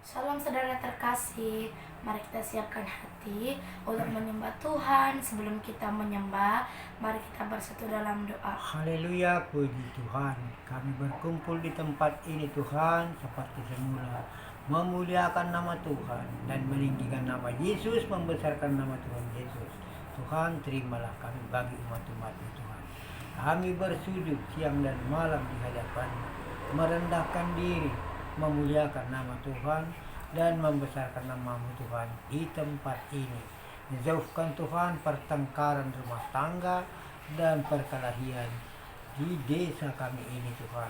Shalom saudara terkasih, mari kita siapkan hati untuk menyembah Tuhan. Sebelum kita menyembah, mari kita bersatu dalam doa. Haleluya, puji Tuhan. Kami berkumpul di tempat ini Tuhan seperti semula, memuliakan nama Tuhan dan meninggikan nama Yesus, membesarkan nama Tuhan Yesus. Tuhan, terimalah kami bagi umat-umat-Mu Tuhan. Kami bersujud siang dan malam di hadapan-Mu, merendahkan diri, memuliakan nama Tuhan dan membesarkan nama-Mu Tuhan di tempat ini. Menjauhkan Tuhan pertengkaran rumah tangga dan perkelahian di desa kami ini Tuhan,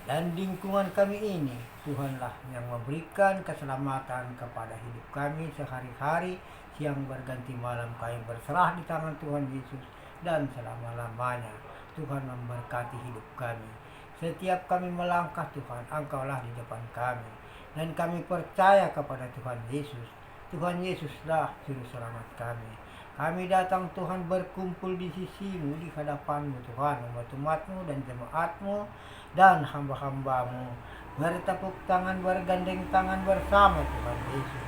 dan lingkungan kami ini. Tuhanlah yang memberikan keselamatan kepada hidup kami sehari-hari, siang berganti malam kami berserah di tangan Tuhan Yesus, dan selama-lamanya Tuhan memberkati hidup kami. Setiap kami melangkah Tuhan, Engkaulah di depan kami, dan kami percaya kepada Tuhan Yesus. Tuhan Yesuslah juru selamat kami. Kami datang Tuhan berkumpul di sisi-Mu, di hadapan-Mu Tuhan, umat-umat-Mu dan jemaat-Mu dan hamba-hamba-Mu, bertepuk tangan, bergandeng tangan bersama Tuhan Yesus.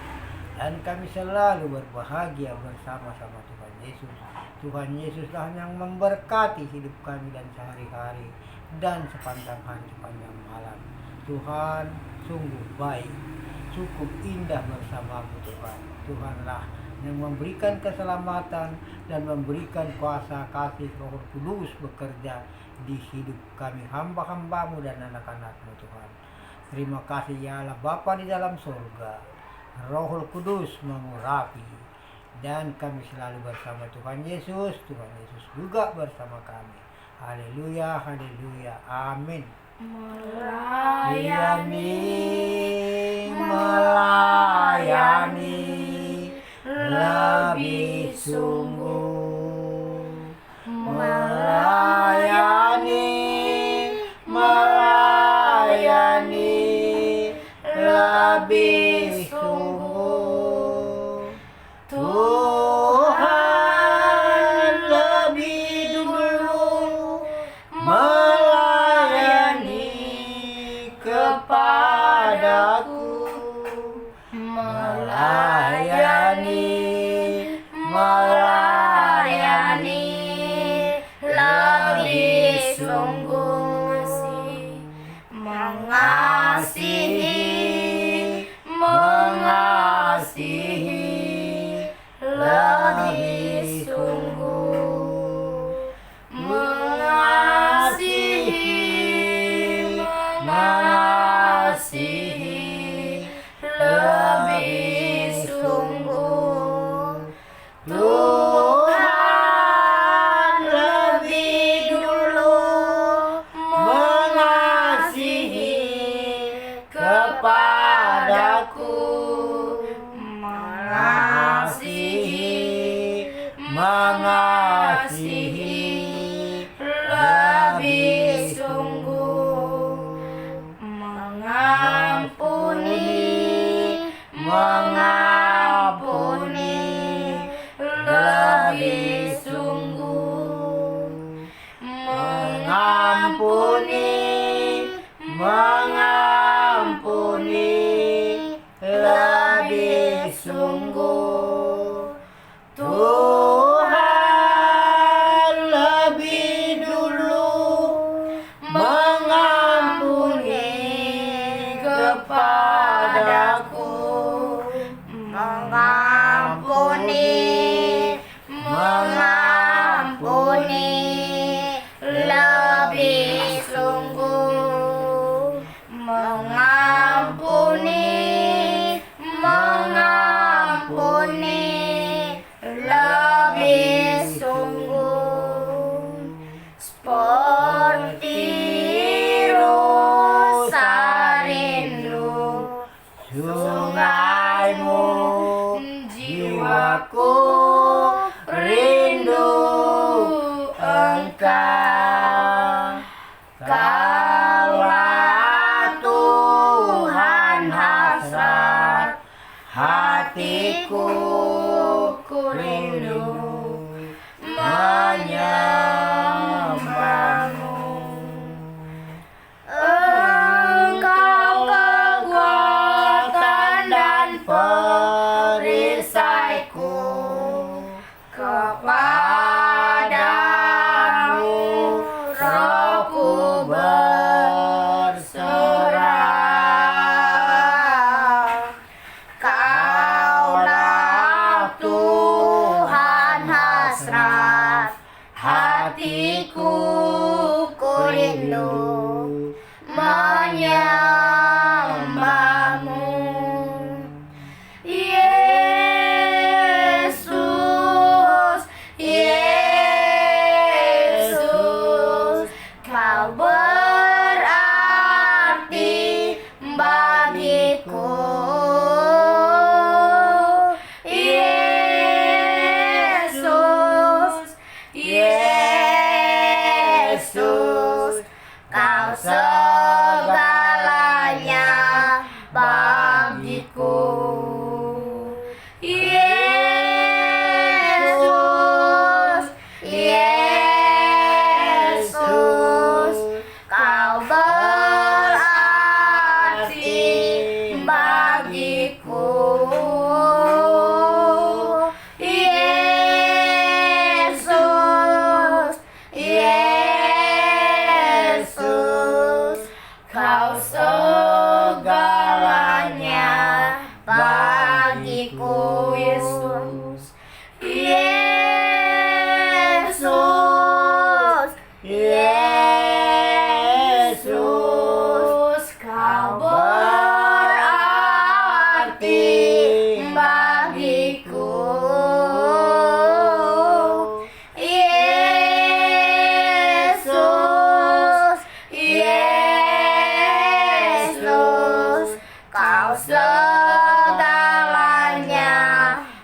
Dan kami selalu berbahagia bersama-sama Tuhan Yesus. Tuhan Yesuslah yang memberkati hidup kami dan sehari-hari dan sepanjang hari, sepanjang malam. Tuhan sungguh baik, cukup indah bersama-Mu Tuhan. Tuhanlah yang memberikan keselamatan dan memberikan kuasa kasih Roh Kudus bekerja di hidup kami, hamba-hamba-Mu dan anak-anak-Mu Tuhan. Terima kasih ya Allah Bapa di dalam surga. Roh Kudus mengurapi dan kami selalu bersama Tuhan Yesus. Tuhan Yesus juga bersama kami. Haleluya, haleluya, amin. Melayani lebih sungguh, melayani lebih sungguh. Tuhan lebih dulu melayani kepadaku, melayani lebih sungguh, mengasihi lebih sungguh, mengasihi lebih sungguh. Tuhan lebih dulu mengasihi kepadaku, mengasihi lebih sungguh, mengampuni lebih sungguh, mengampuni lebih sungguh. Tuhan lebih dulu mengampuni kepadaku, mengampuni lebih sungguh, mengampuni lebih sungguh. Seperti rusa rindu sungai-Mu, jiwaku rindu Engkau. Kaulah Tuhan hasrat hatiku, ku rindu menyembah-Mu. Engkau kekuatan bagiku. Yesus, Yesus, kau berarti bagiku. Yesus, Yesus, kau segalanya bagiku. Yesus, Yesus, Yesus, kau berarti bagiku. Yesus, Yesus, kau segalanya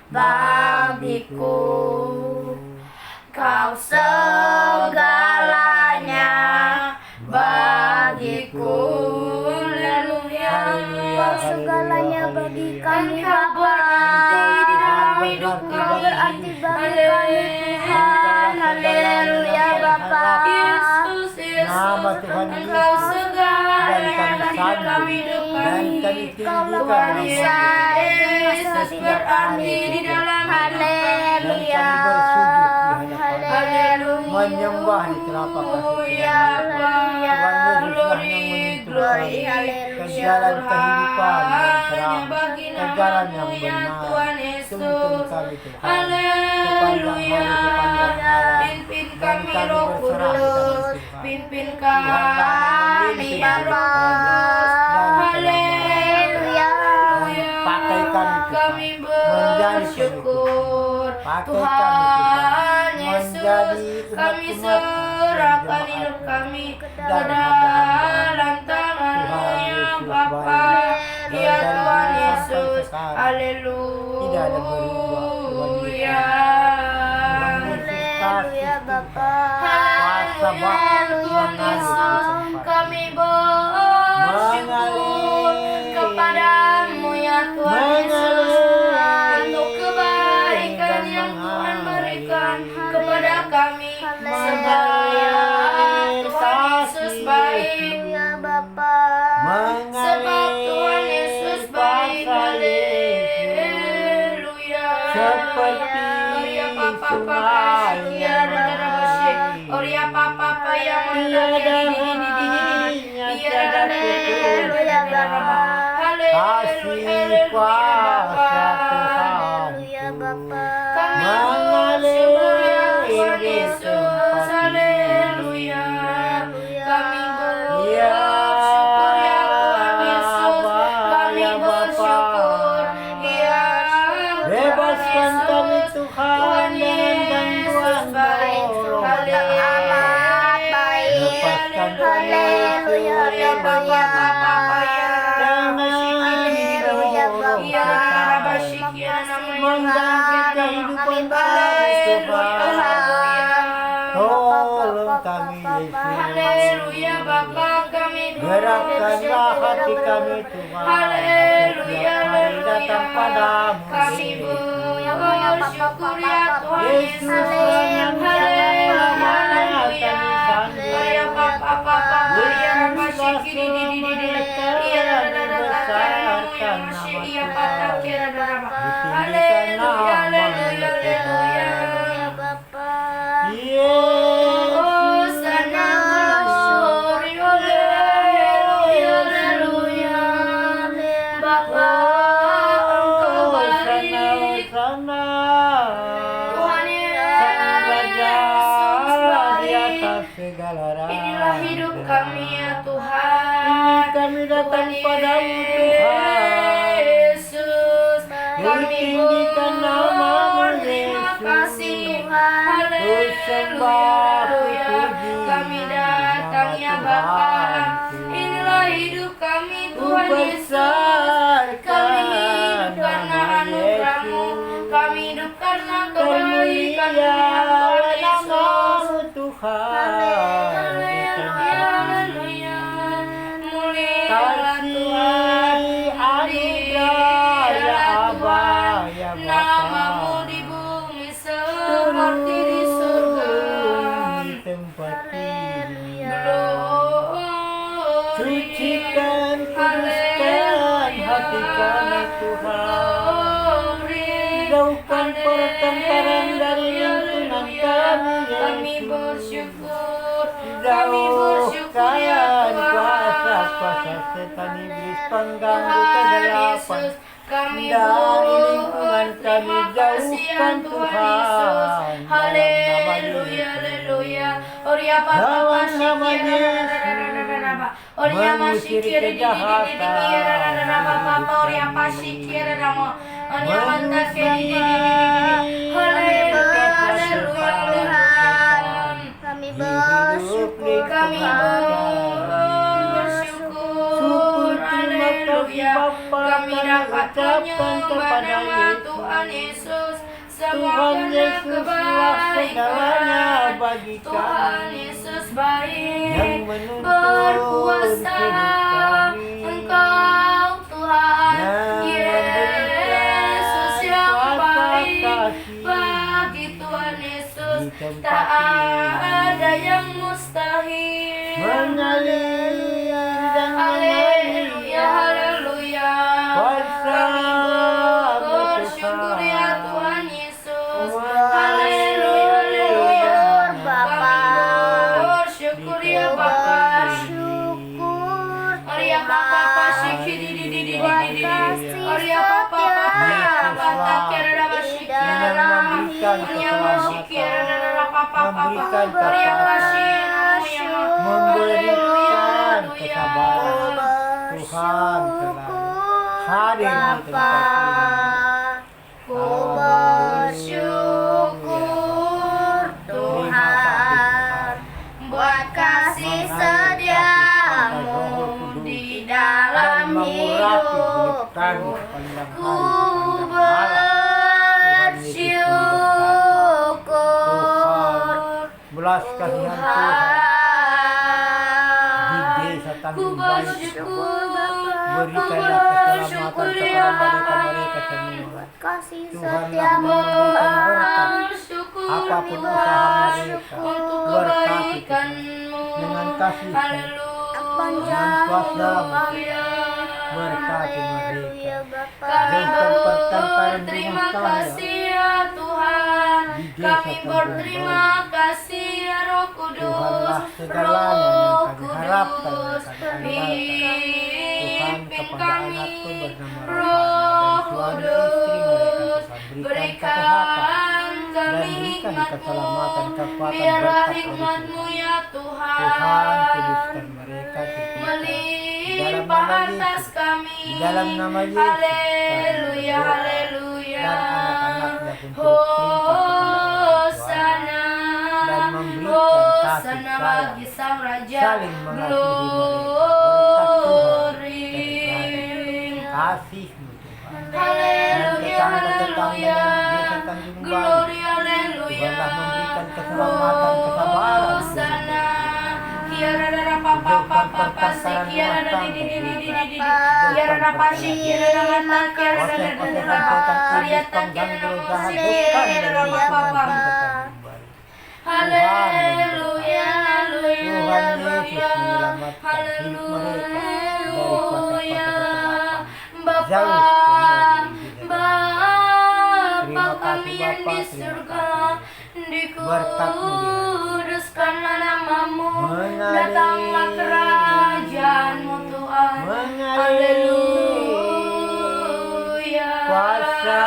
bagiku. Kau segalanya bagiku. Haleluya. Kau segalanya bagi kami, Engkau berarti di dalam hidup Engkau kami. berarti bagi kami, Tuhan. Haleluya Bapa. Yesus, Nama Yesus, Tuhan Engkau Yesus. segalanya Dan di kami dalam sambut. hidup Dan kami. kami tinggikan Tuhan nama Yesus Yesus. berarti di dalam hidup kami. Dan kami bersujud di hadapan Haleluya. menyembah di telapak kaki Haleluya. Tuhan Yesuslah Glory, yang menuntun glory, kami ke haleluya. jalan kehidupan yang terang, Bagi ke jalan yang namamu ya benar. Tuhan Tuntun Yesus. kami Tuhan, Haleluya. sepanjang hari. Pimpin Dan kami kami Roh berserah Kudus. kepada Tuhan. Pimpin Tuhan yang kami memimpin ya hidup Roh kami. Kudus. Dan Haleluya. pakai kami Tuhan, Kami menjadi bersyukur. Pakai Tuhan kami, Tuhan, Yesus, menjadi kami umat-umat serahkan yang hidup kami ke dan dalam tangan-Mu Tuhan ya Yesus Bapa. baik. Ya Dan Tuhan dari Yesus, sampai sekarang haleluya. tidak ada berubah, Tuhan Yesus. Haleluya Bapa. Kuasa Bapa Tuhan Yesus, kami bersyukur mengalir kepadamu ya Tuhan Yesus, untuk kebaikan yang Tuhan berikan kepada kami. Sebab Tuhan Yesus baik, sebab Tuhan Yesus baik. Haleluya. Seperti Oria papa papa sungai ya rada basye. Oria papa papa yang tiada haleluya. haleluya Bapa. Kasih kuasa Tuhan mengalir Tuhan di Yesus. tempat Haleluya. Kami Ya bersyukur ya Tuhan Yesus. Kami ya Bapa. bersyukur ya Bebaskan kami Tuhan dengan gangguan baik. roh. Amat baik. Lepaskan kami Haleluya. Ya Bapa Bapa ya Haleluya Bapa. Ya Rabashik ya namanya Mengganti kehidupan kami Tuhan. Tolong kami Yesus. Haleluya Bapa kami Gerakkanlah hati kami Tuhan. Haleluya, Setiap hari datang padamu kami Yesus. bersyukur ya Tuhan Yesus Yesus. yang Haleluya, haleluya. ya Papa Papa ya Rabashik di ya ya Papa kira Haleluya, haleluya, haleluya. Oh, sana glory, haleluya, haleluya. Bapa, Engkau baik. Tuhan Yesus baik. Inilah hidup kami ya Tuhan. Kami datang Tuhan padamu Tuhan. Yesus, kami Ditinggikan namamu, berterima Yesus. kasih Tuhan. Sembah, Haleluya. puji, Kami datang ya nama Bapa. Tuhan. Inilah hidup kami Tuhan Yesus. Kubesarkan Kami hidup karena nama anugerah-Mu. Yesus. Kami hidup karena kebaikan-Mu ya Termulialah Tuhan Yesus. namamu Tuhan. Haleluya, haleluya. Mulialah Tuhan Kasih di ya Aba, ya Namamu Bapa, di bumi seperti di surga. di tempat ini. Glory. Sucikan, kuduskan hati kami Tuhan. Jauhkan pertengkaran dari lingkungan kami, Kami Yesus. bersyukur, kami bersyukur ya Jauhkan Tuhan. kuasa-kuasa setan iblis pengganggu Tuhan kegelapan Yesus, kami dari lingkungan kami. berterima kasih ya Jauhkan Tuhan Tuhan. Yesus. Haleluya, haleluya. Oria papa Dalam papa nama shikira Yesus, Oria mengusir mashikira di kejahatan papa Oria pashikira namo. Oria manta kiri Haleluya, haleluya, Tuhan. Kami bersyukur Kami bersyukur, haleluya. Kami dapat menyembah nama Tuhan Yesus. Semua Tuhan karena Yesus lah segalanya kebaikan. bagi Tuhan kami Yesus yang baik, menuntun berkuasa. hidup kami. Engkau Tuhan Yang Yesus memberikan yang kuasa baik. kasih Bagi Tuhan Yesus di tempat tak ini. ada yang mustahil. Mengalir dan Haleluya, mengalir haleluya. kuasa Kami bersyukur ya Tuhan Yesus. Haleluya, haleluya. Bapa. Kami bersyukur ya Bapa. Syukur Oria Papa Pashiki di kasih Oria Papa Papa Bata kira di Bashiki dalam Oria Bashiki Papa Papa memberikan Oria kekuatan, memberikan kesabaran. Tuhan selalu hadir di tempat ini. Ku bersyukur Tuhan buat kasih setiamu di dalam hidupku. Ku bersyukur Belas kasihan Tuhan di Tuhan. desa Ku Tanjung Baik. bersyukur Berikanlah keselamatan kepada mereka-mereka semua. Kasih Tuhanlah setiamu memberikan berkat bersyukur apapun usaha mereka. untuk Berkati kebaikan-Mu. dengan kasih Haleluya. kuasa berkati mereka. Kami Jauhkan pertengkaran berterima rumah tangga kasih ya Tuhan. di desa Kami Tanjung berterima kasih ya Roh Kudus. Tuhanlah segalanya yang Roh kami harapkan dan Kudus, kami andalkan. Tuhan pimpin kepada kami. anakku bernama Roh Rohana dan suami Kudus, istri mereka Tuhan berikan kesehatan berikan dan kami berikan hikmat-Mu. keselamatan, kekuatan, Biarlah berkat dari hikmat-Mu Tuhan. ya Tuhan Tuhan kuduskan mereka di melimpah atas kami. di dalam nama Yesus Haleluya, kami berdoa. haleluya. Dan anak-anaknya pun turut perintah kepada orang Hosana, dan memberikan kasih Hosana sayang, bagi Sang Raja. saling mengasihi Glory. kasih-Mu Tuhan. Haleluya, haleluya. Glory, haleluya. Tuhanlah memberikan keselamatan, kesabaran. Hosana. Kiara dara papa papa pasi kiara dara di kiara dara pasi kiara dara mata kiara dara dara ariatan kiara dara pasi kiara dara papa papa. Haleluya, haleluya, haleluya, haleluya. Bapa, Bapa kami yang di surga, dikuduskanlah namamu, datanglah kerajaanmu Tuhan. Haleluya. Kuasa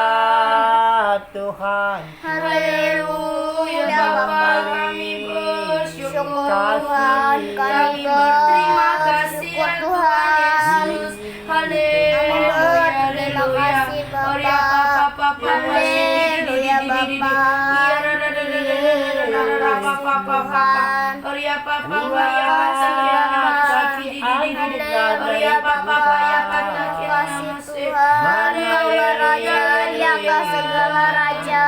Tuhan. Haleluya, Bapa kami bersyukur Tuhan, kami berterima kasih ya Tuhan Yesus. Haleluya, haleluya. Oria papa papa Haleluya, Bapa. papa papa. Oria papa ya pasakira masaki di Oria papa ya pasakira Kasih namaste. Tuhan yang raja di atas segala raja.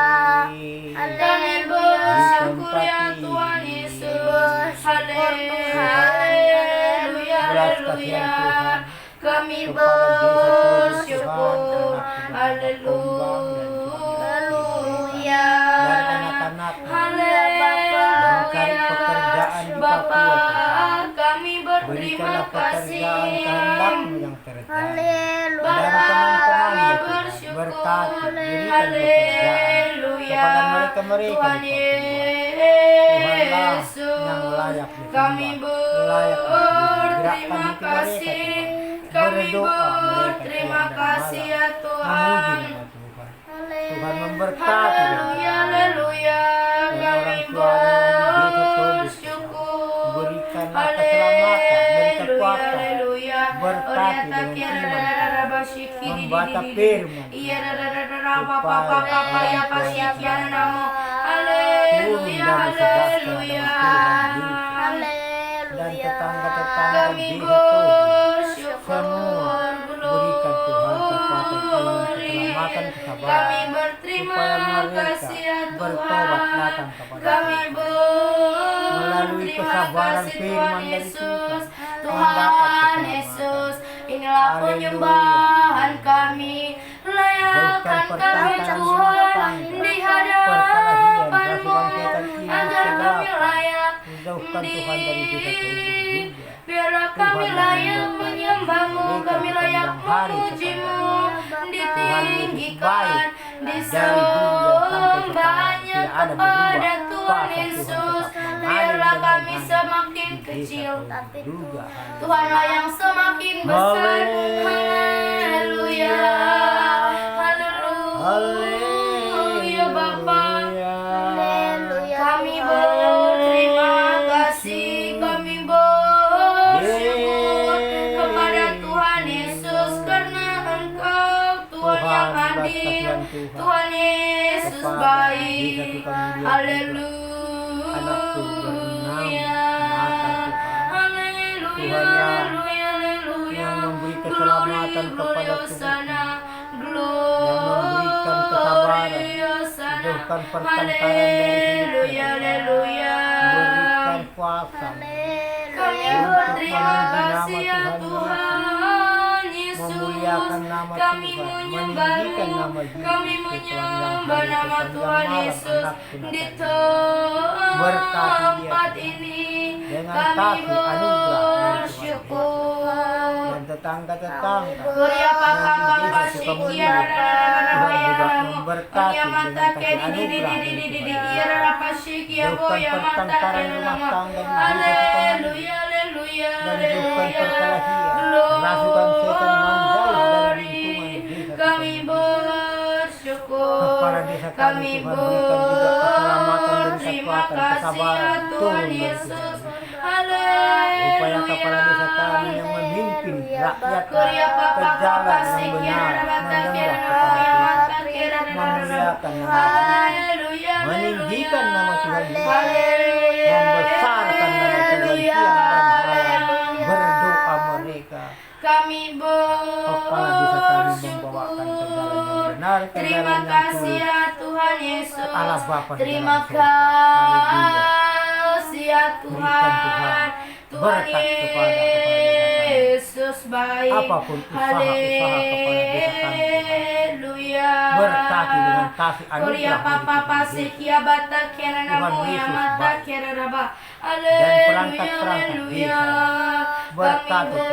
Kami bersyukur ya Tuhan Yesus. Haleluya, haleluya. Kami bersyukur pekerjaan kehendak-Mu yang terjadi. Haleluya. Dan teman-teman ya Tuhan, bersyukur. berkati, berikan pekerjaan Haleluya. kepada mereka-mereka Tuhan di Papua. Tuhanlah yang layak Yesus, disembah, kami layak disembah. berterima Gerakkan hati mereka, kasih. Tuhan. Kami Berdoa mereka berterima siang dan kasih malam. ya Tuhan. Memuji nama Tuhan. Tuhan memberkati Haleluya, haleluya. dan Kami orang tuanya yang di desa Tobit. bersyukur. Berikanlah keselamatan dan kekuatan. Haleluya. Berkati dengan iman. Membaca firman. Iya, papa ya pasikian namo. Haleluya, haleluya. Dan tetangga-tetangga Kami di desa Tobit. bersyukur. Berikan Tuhan kekuatan iman, Glory. keselamatan, Kami kesabaran. berterima Supaya mereka kasih ya bertobat Tuhan. datang kepada Kami melalui berterima kesabaran kasih firman Tuhan dari Yesus. Tuhan, Tuhan mendapat Yesus, keselamatan. inilah Haleluya. penyembahan kami. Layakkan Jauhkan kami pertengkaran Tuhan rumah tangga, di perkelahian, hadapan-Mu, rasukan setan, iblis, agar kami kegelapan. layak Jauhkan Tuhan dari desa Tobit juga. Biarlah kami Tuhan layak yang menyembah-Mu, memberkati kami layak sepanjang hari memuji-Mu, Tuhan ditinggikan, Yesus baik. Dari dulu dan sampai sekarang disembahnya tidak ada kepada berubah. Tuhan Kuasa Yesus. Tuhan tetap mengalir Biarlah dan kami mengalir semakin di desa kecil, Tobit juga. Tuhanlah yang semakin besar. Haleluya. Haleluya Bapa. Haleluya. Kami berterima kasih, kami bersyukur kepada Tuhan Yesus karena Engkau Tuhan yang adil, Tuhan Yesus baik. Haleluya, haleluya, haleluya, haleluya. yang memberi keselamatan kepada Sana, yang memberikan kesabaran, jauhkan pertengkaran dari hidupnya, haleluya. berikan kuasa, Kami berterima kasih ya Tuhan Yesus. memuliakan nama Kami Tuhan, menyembah-Mu, meninggikan nama Yesus, kami menyembah nama Tuhan Yesus di tempat ini. dengan Kami kasih anugerah dari Tuhan bersyukur. dan tetangga-tetangga Gloria papa yang di papa desa Sukabumi. sikiara Tuhan juga rara memberkati ya mata dengan ke kasih di anugerah dari Tuhan. iara apa sikia Jauhkan boya mata ke pertengkaran rumah nama. tangga di desa Sukabumi. Haleluya, haleluya, Dan jauhkan haleluya. perkelahian, rasukan setan menjauh dari lingkungan desa Kami Sukabumi. bersyukur. Kepala desa kami, Kami Tuhan, berikan juga keselamatan dan berterima kekuatan, kasih kesabaran ya turun Tuhan dari Yesus. Tuhan. Haleluya. Upaya kepala desa kami yang memimpin rakyat Gloria ke papa jalan papa yang sikiara benar, mata ke menyembah rara kepada ya Tuhan, mata ke rara. memuliakan nama Tuhan, Haleluya, meninggikan haleluya. nama Tuhan Yesus, Haleluya, membesarkan nama Tuhan haleluya, siang dan malam, haleluya. berdoa mereka. Kami Kepala desa kami membawakan ke jalan yang bersyukur. benar, ke Terima jalan yang kasih tulus. ya Tuhan Yesus. Allah Bapa di Terima dalam surga. Haleluya. kasih ya Berikan Tuhan. Tuhan Tuhan berkat kepada desa kami. Yesus baik. Apapun usaha-usaha kepala desa kami, Tuhan. Haleluya. Berkati dengan kasih Korea anugerah dari papa Tuhan pasi Yesus. kia bata kera Tuhan namo ya Yesus mata baik. kera raba. perangkat-perangkat Haleluya, desa. Berkati Tuhan,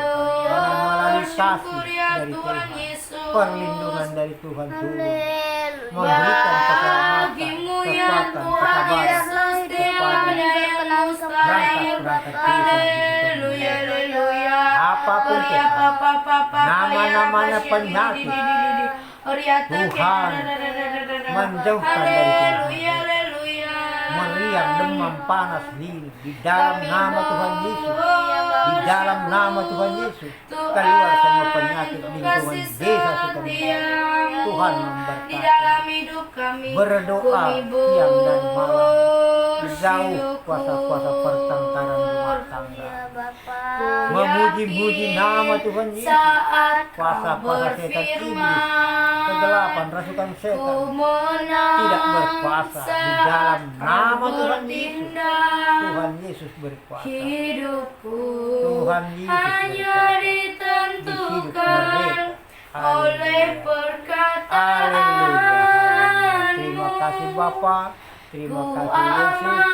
dengan melalui kasih bersyukur ya dari Tuhan Tuhan, Yesus. perlindungan dari Tuhan turun, Haleluya. memberikan keselamatan, Bagimu ya kekuatan, Tuhan kesabaran Yesus, tiada kepada yang mustahil. perangkat-perangkat desa di Haleluya, Sukabumi. haleluya. Apapun Korea Tuhan, papa papa nama-namanya ya, penyakit, Tuhan menjauhkan dari Tuhan. Haleluya, haleluya. meriang, demam, panas, linu, di dalam nama Tuhan Yesus, di dalam nama Tuhan Yesus, keluar semua penyakit lingkungan desa Sukabumi. Tuhan di memberkati. dalam hidup kami. Berdoa siang dan malam, jauh kuasa-kuasa pertengkaran rumah tangga. Memuji-muji nama Tuhan Yesus. Saat Kuasa-kuasa setan iblis, kegelapan, rasukan setan tidak berkuasa di dalam nama Tuhan Yesus. Tuhan Yesus berkuasa. Hidupku Tuhan Yesus hanya berkuasa. ditentukan oleh Haleluya. perkataan. Terima kasih Bapa, terima kasih Yesus,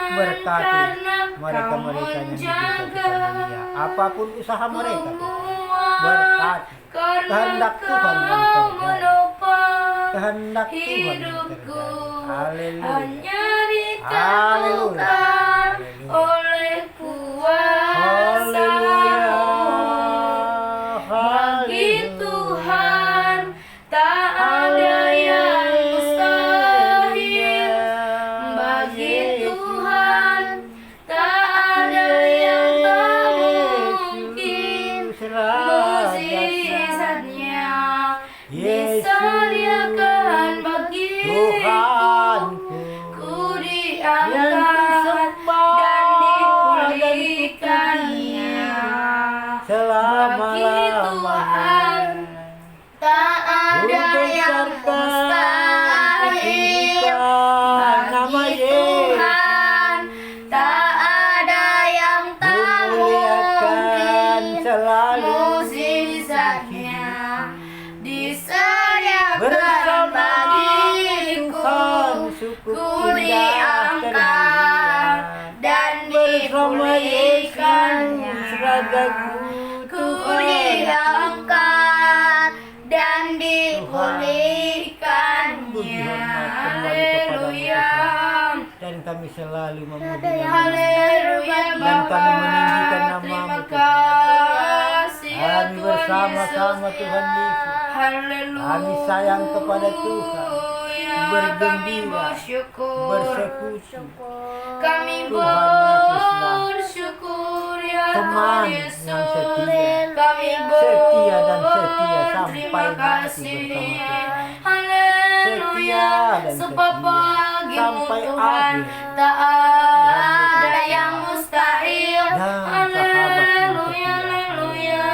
berkati mereka-mereka yang di desa menjaga Sukamulia. Apapun usaha mereka, semua, berkati. karena Kehendak Tuhan yang Kau terjadi. menopang Kehendak Tuhan yang hidupku, terjadi. Haleluya. hanya Haleluya. ditentukan Haleluya. oleh kuasa bagi Tuhan tak ada yang mustahil, bagi Tuhan tak ada yang tak mungkin. Mukjizatnya disediakan bagiku, Tuhanku ku diangkat dan dipulihkannya. Bagi Tuhan tak ada yang mustahil, bagi Tuhan tak ada yang tak mungkin. Mukjizatnya disediakan bagiku, ku diangkat dan dipulihkannya. Ku diangkat dan dipulihkannya. Haleluya. Dan kami selalu memuji Haleluya dan kami meninggikan Bapa, nama-Mu, terima Tuhan. kasih ya Kami Tuhan bersama-sama Yesus. Tuhan Yesus. Haleluya. Kami sayang kepada Tuhan. Bergembira, Kami bersyukur. bersekutu. Kami Tuhan Yesuslah bersyukur ya teman Tuhan yang Yesus. setia. Kami Setia dan setia sampai terima mati kasih. bersama Tuhan. Haleluya. Setia dan Sebab setia bagimu sampai Tuhan akhir. tak ada yang mustahil. Dan sahabat yang Haleluya. setia. Haleluya.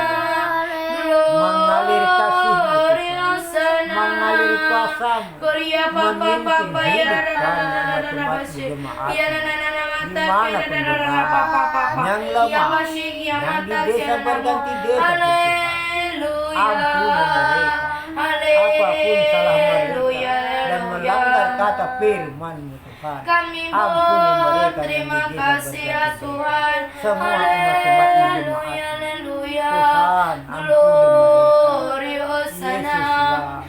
Mengalir kasih-Mu, Tuhan. Tuhan. Mengalir kuasa-Mu. Korea papa Memimpin papa ya hidup rara kami, rara rara umat-umat basy jemaat. ya nana nana mata Dimanapun ya rara rara berada. papa papa Yang ya lemah, basy ya yang di mata desa ya berganti desa, haleluya Ampuni mereka. Apapun salah mereka dan melanggar kata firman-Mu, Tuhan. kami Ampuni mereka yang berterima di desa kasih ya berganti. Tuhan. Semua umat-umat di jemaat. Haleluya, haleluya. Tuhan, ampuni Glory, mereka. Hosana. Yesuslah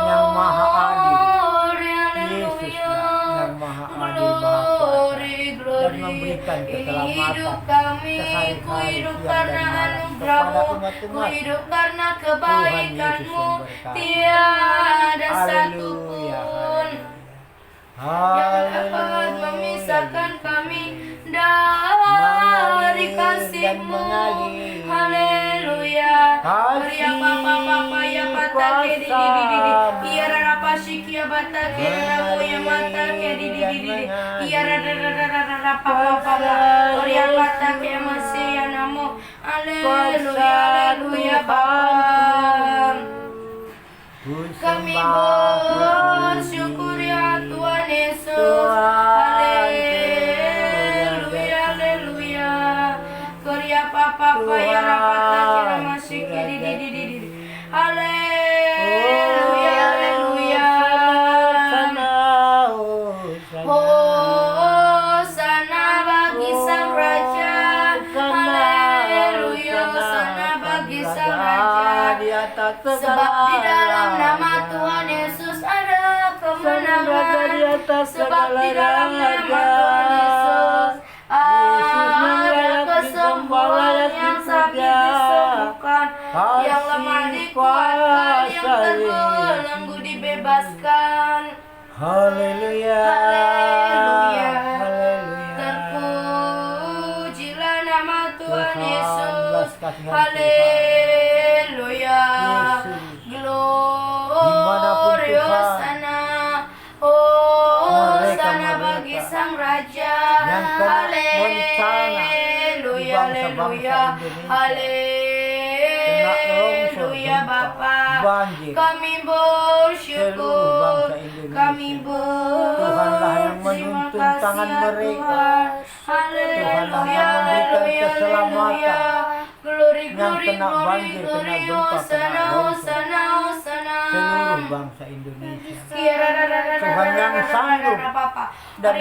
yang Maha Adil. Glory, haleluya. Yesuslah yang Maha Adil, Maha Kuasa. Glory, Dan glory. memberikan Ini keselamatan hidup kami, sehari-hari, ku hidup siang karena dan malam anugerah-Mu, kepada ku umat-umat. hidup karena Tuhan kebaikan-Mu. Yesus memberkati. Tiada Haleluya, satupun haleluya. yang dapat memisahkan kami dari kasih-Mu. Haleluya. Maria papa papa ya pata ke di iya rara pasik ya bata ke rara ya mata ke di iya rara rara rara papa papa Maria pata ke masih ya namo. Haleluya, haleluya Bapa. Kami bersyukur ya Tuhan Yesus. Haleluya, haleluya. Korea papa ya rapata kira masih di. Haleluya, haleluya. Hosana bagi sang raja. Haleluya, hosana bagi sang raja. Sebab di dalam nama Tuhan Yesus ada kemenangan. Sebab di dalam nama Tuhan Yesus ada kesembuhan, yang sakit disembuhkan, yang lemah dikuatkan, yang terbelenggu dibebaskan. Haleluya. Haleluya. Haleluya. Terpujilah nama Tuhan Tuhan, Yesus. belas kasihan Haleluya. Yesus. Dimanapun Glory, Tuhan. Hosana. Hosana Mereka-mereka bagi sang raja. yang kena bencana di Haleluya, bangsa-bangsa haleluya. Indonesia. Haleluya Bapa. banjir. Kami Seluruh bersyukur. bangsa Indonesia. Kami Tuhanlah yang berterima menuntun kasih tangan ya mereka. Tuhan. Tuhanlah Haleluya, yang memberikan haleluya, keselamatan. haleluya. Glory, Yang glory, kena glory, banjir, kena glory. gempa, kena Hosana, longsor. hosana, hosana. Seluruh bangsa Indonesia. Ya, ra, ra, ra, ra, Tuhan yang sanggup dan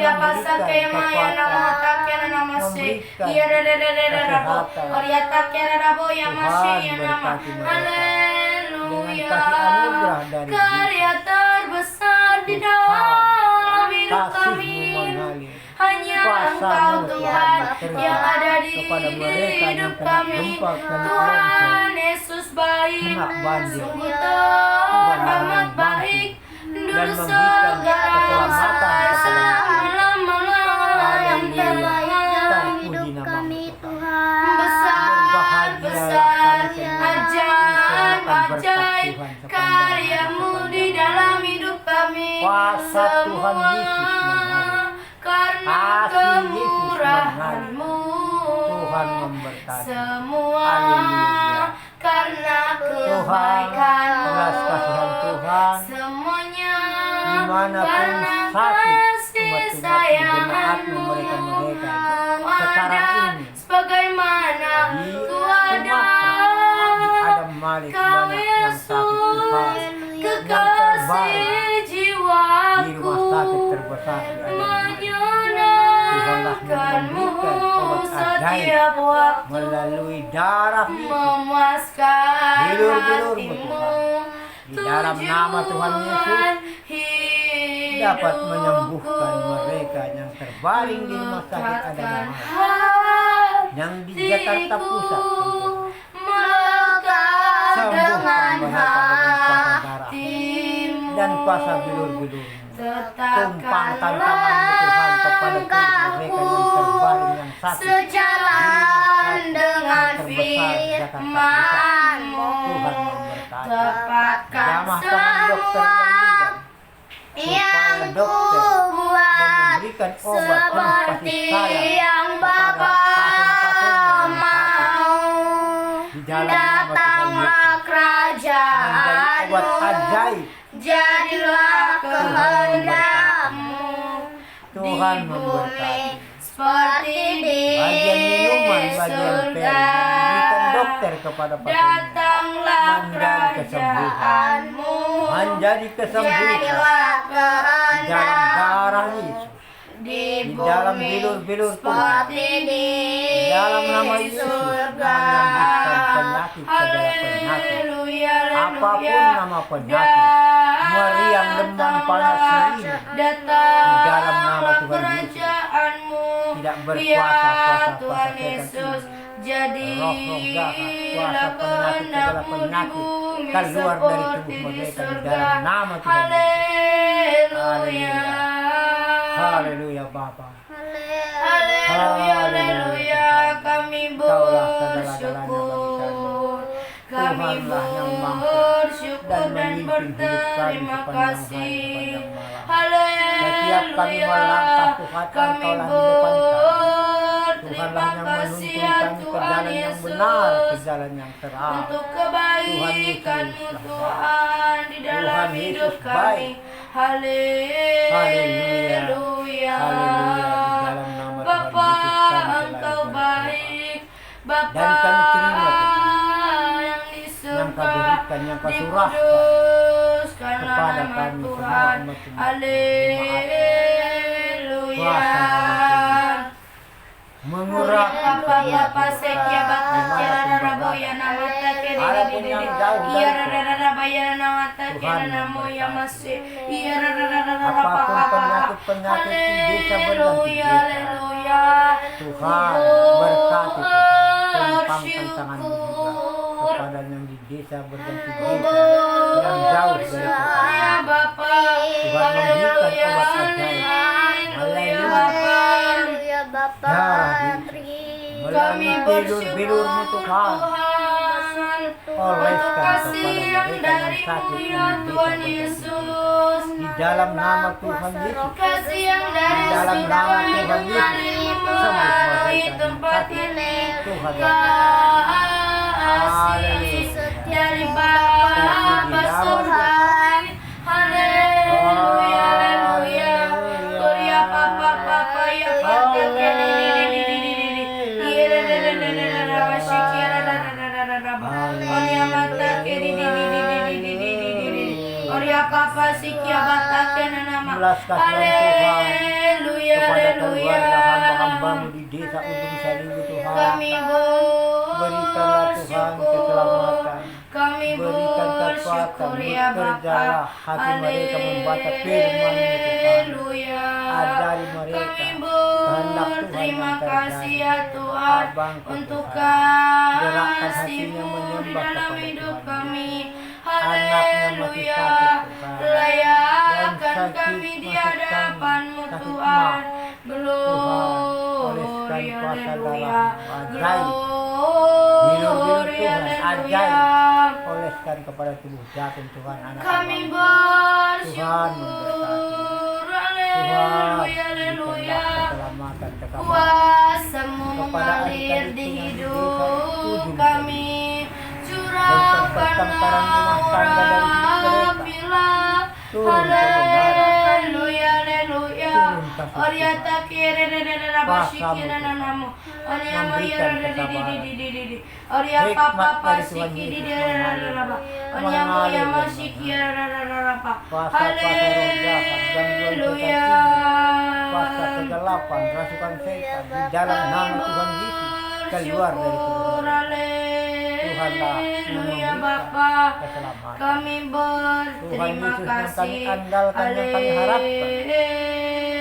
memberikan Haleluya. kasih anugerah dari Karya terbesar di dalam hidup kami mengalir. hanya Engkau Tuhan yang ada di kepada mereka yang hidup kena kami. gempa, kena Tuhan Yesus baik, kena banjir. sungguh Tuhan yang amat mampu baik, dulu dan memberikan segala keselamatan selama-lamanya yang terbaik dalam hidup kami Tuhan. besar, besar, ajaib, karyamu di dalam hidup kami. Kuasa Tuhan Yesus mengalir. Karena Kasih Yesus kemurahan-Mu Tuhan memberkati. semua Haleluya. karena Tuhan, kebaikan-Mu belas kasihan Tuhan, semuanya dimanapun karena sakit, kasih umat-umat sayang-Mu mereka ada sekarang ini sebagaimana di Ku Sumatera, di ada Adam Malik Kau banyak yang sakit Tuhan, Yesus, yang kekasih terbaik jiwaku, di rumah sakit terbesar di Adam Malik. menyenangkanmu obat setiap waktu, melalui darah Yesus memuaskan Bilur-bilur-Mu, hatimu. di dalam nama Tuhan Yesus dapat menyembuhkan mereka yang terbaring di rumah sakit Adam Malik, yang di Jakarta Pusat tentu. melekat Sembuhkan dengan mereka dengan kuasa darah hatimu dan kuasa bilur-bilur. Tumpangkan tetapkanlah tangan Tuhan kepada mereka yang terbaring yang sakit sejalan dengan terbesar Jakarta Pusat. firman-Mu. Tuhan memberkati. Tepatkan Jamah tangan dokter yang yang bijak supaya ku dokter dan buat memberikan obat penuh kasih seperti sayang yang kepada Bapa pasien-pasien yang sakit. mau. Di dalam nama Tuhan Datanglah menjadi obat kerajaan-Mu, ajaib. jadilah kehendak-Mu di Tuhan bumi memberkati. seperti di Bagian minuman, bagian pil surga. diberikan dokter kepada pasien Datanglah menjadi kesembuhan. kerajaan-Mu, menjadi kesembuhan jadilah di dalam darah kehendak-Mu Yesus, di di dalam bumi bilur-bilur Tuhan, seperti di di dalam nama Yesus surga. menyembuhkan penyakit, segala penyakit, Haleluya, apapun haleluya. nama penyakit, meriang, demam, panas, nyeri, Datanglah di dalam nama Tuhan Yesus. kerajaan-Mu, Tidak berkuasa ya kuasa Tuhan setan Yesus, ini. jadilah kuasa penyakit, segala kehendak-Mu di penyakit bumi keluar dari tubuh seperti di mereka di surga. dalam nama Tuhan Yesus. Haleluya. Haleluya Bapa. Haleluya, haleluya, kami Kaulah segala-galanya bersyukur. bagi Kami Tuhanlah yang mampu bersyukur dan dan memimpin hidup kami berterima sepanjang hari, kasih. sepanjang malam. Haleluya. Setiap kami melangkah Tuhan, Kami Engkaulah di depan kami. berterima Tuhanlah yang kasih menuntun ya kami ke Tuhan jalan yang Yesus, benar, ke jalan yang terang. untuk kebaikan-Mu Tuhan Yesus Tuhan di dalam Tuhan hidup Yesus kami. baik. Haleluya. Haleluya. Haleluya. Di dalam nama Tuhan Bapa, Yesus kami Engkau telah baik. Bapa Dan kami terima, Tuhan, yang di yang surga, Kau berikan, yang Kau curahkan dikuduskanlah kepada nama kami semua Tuhan. umat-umat. Haleluya. Kuasa Tuhan. Mengurapi Bapa sekia bakti rabo ya nama takir Walaupun yang jauh dari iya Tuhan. rara ya nama takir Tuhan namo ya memberkati. masih iya rara Apapun penyakit-penyakit di desa berganti haleluya desa. haleluya Tuhan berkati Tuhan. Tumpangkan tangan juga kepada yang di desa berganti desa, yang jauh dari Tuhan. ya Bapa Tuhan memberikan haleluya obat ajaib. haleluya Haleluya Bapa. Darah kami melalui bersyukur bilur-bilur-Mu Tuhan. Tuhan Oleskan untuk kasih kepada yang mereka yang dari-Mu sakit ya yang di Tuhan desa Yesus. Di dalam nama Tuhan Yesus, Kasih yang dari Di dalam surga nama Tuhan hidup Yesus, mengalir sembuh mereka di yang tempat sakit. ini. Tuhan Kasih dari Bapa surga. Haleluya, haleluya. Gloria Papa, Papa ya Korea papa sikia batakan nama. Belas kasihan Tuhan Haleluya, kepada haleluya. keluarga hamba-hambamu di desa Ujung Saribu Tuhan. Kami Berikanlah Tuhan keselamatan. Kami Berikan kekuatan, bersyukur ya bekerjalah Bapa. hati mereka membaca firman-Mu Tuhan. Haleluya. Ajari mereka Kami kehendak Tuhan berterima yang kasih terjadi. ya Tuhan Abangku untuk Tuhan, gerakkan hatinya kasih-Mu di menyembah dalam kepada hidup Tuhan. kami. Anaknya masih Haleluya. sakit, Tuhan. Layakkan Dan sakit kami di masih hadapan-Mu sakit Tuhan. oleskan Glory, kuasa haleluya. darah-Mu, Glory, Tuhan, haleluya. ajaib. Oleskan kepada tubuh jatin Tuhan anak Kami Tuhan bersyukur. memberkati. Haleluya, Tuhan haleluya. berikanlah keselamatan kepada Kuasa-Mu kepada mengalir di adik-adik yang di hidup desa Ujung kami. Dan pertengkaran rumah tangga dari hidup mereka. Turun Haleluya, haleluya. Turun kasih Oriata kere de de la bashikina Kuasa-Mu, nanamu. Oria memberikan moya de kesabaran. di. Oria Hikmat papa dari Tuhan pasiki di Yesus de la ba. Oria moya masiki la ba. Kuasa-kuasa roh jahat, gangguan Haleluya. kuasa kegelapan, rasukan setan di dalam nama Tuhan Yesus keluar dari tubuh mereka. Tuhanlah yang Haleluya memberikan Bapa. keselamatan. Kami berterima Yesus yang kasih. kami andalkan, yang kami harapkan.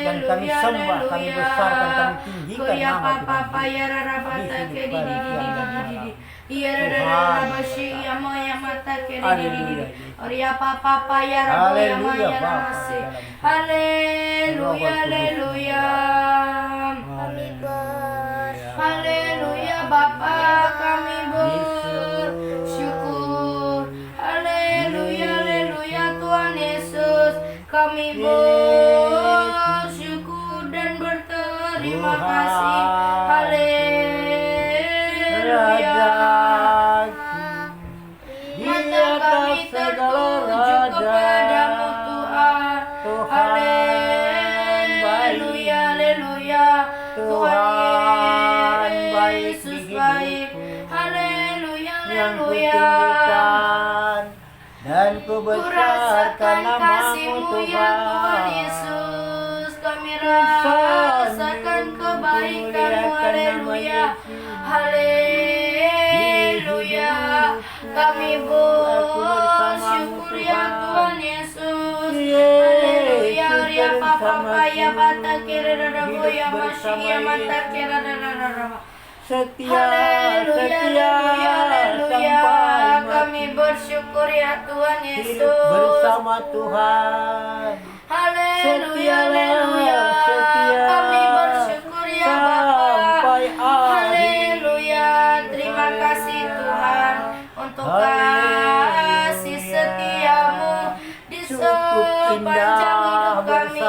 Dan kami sembah, kami besarkan, kami tinggikan nama Tuhan Papa ya rarabata Di ke hidup kami tiang dan malam. Iya Tuhan. rarabashi ya moya mata ke Haleluya, Yesus. Oria papa ya rabo ya Haleluya, moya Bapa, ramasi. dalam Tuhan. Haleluya, Roh haleluya. Haleluya. Haleluya Bapa, kami Yesus. bersyukur. Haleluya, haleluya Tuhan Yesus. Kami Yesus. bersyukur dan berterima Tuhan. kasih. Haleluya. Di Mata kami atas segala tertuju raja. kepadamu Tuhan. Tuhan Haleluya, haleluya. Tuhan baik Yesus di baik. hidupku. Haleluya, Yang haleluya. kutinggikan dan ku Ku besarkan rasakan namamu kasih-Mu ya Tuhan Yesus. Kami rasakan kebaikan-Mu. Haleluya. Haleluya. Kami bersyukur ya Tuhan Yesus. Haleluya. Ya Papa ya Bata kira rabo ya masih ya mata kira rabo. setia Haleluya, haleluya. sampai Kami mati. bersyukur ya Tuhan Hidup Yesus. bersama Tuhan. Haleluya, haleluya. Setia Kami bersyukur ya Bapa. sampai akhir. Haleluya. Terima kasih Tuhan untuk kasih setiamu di sepanjang hidup kami.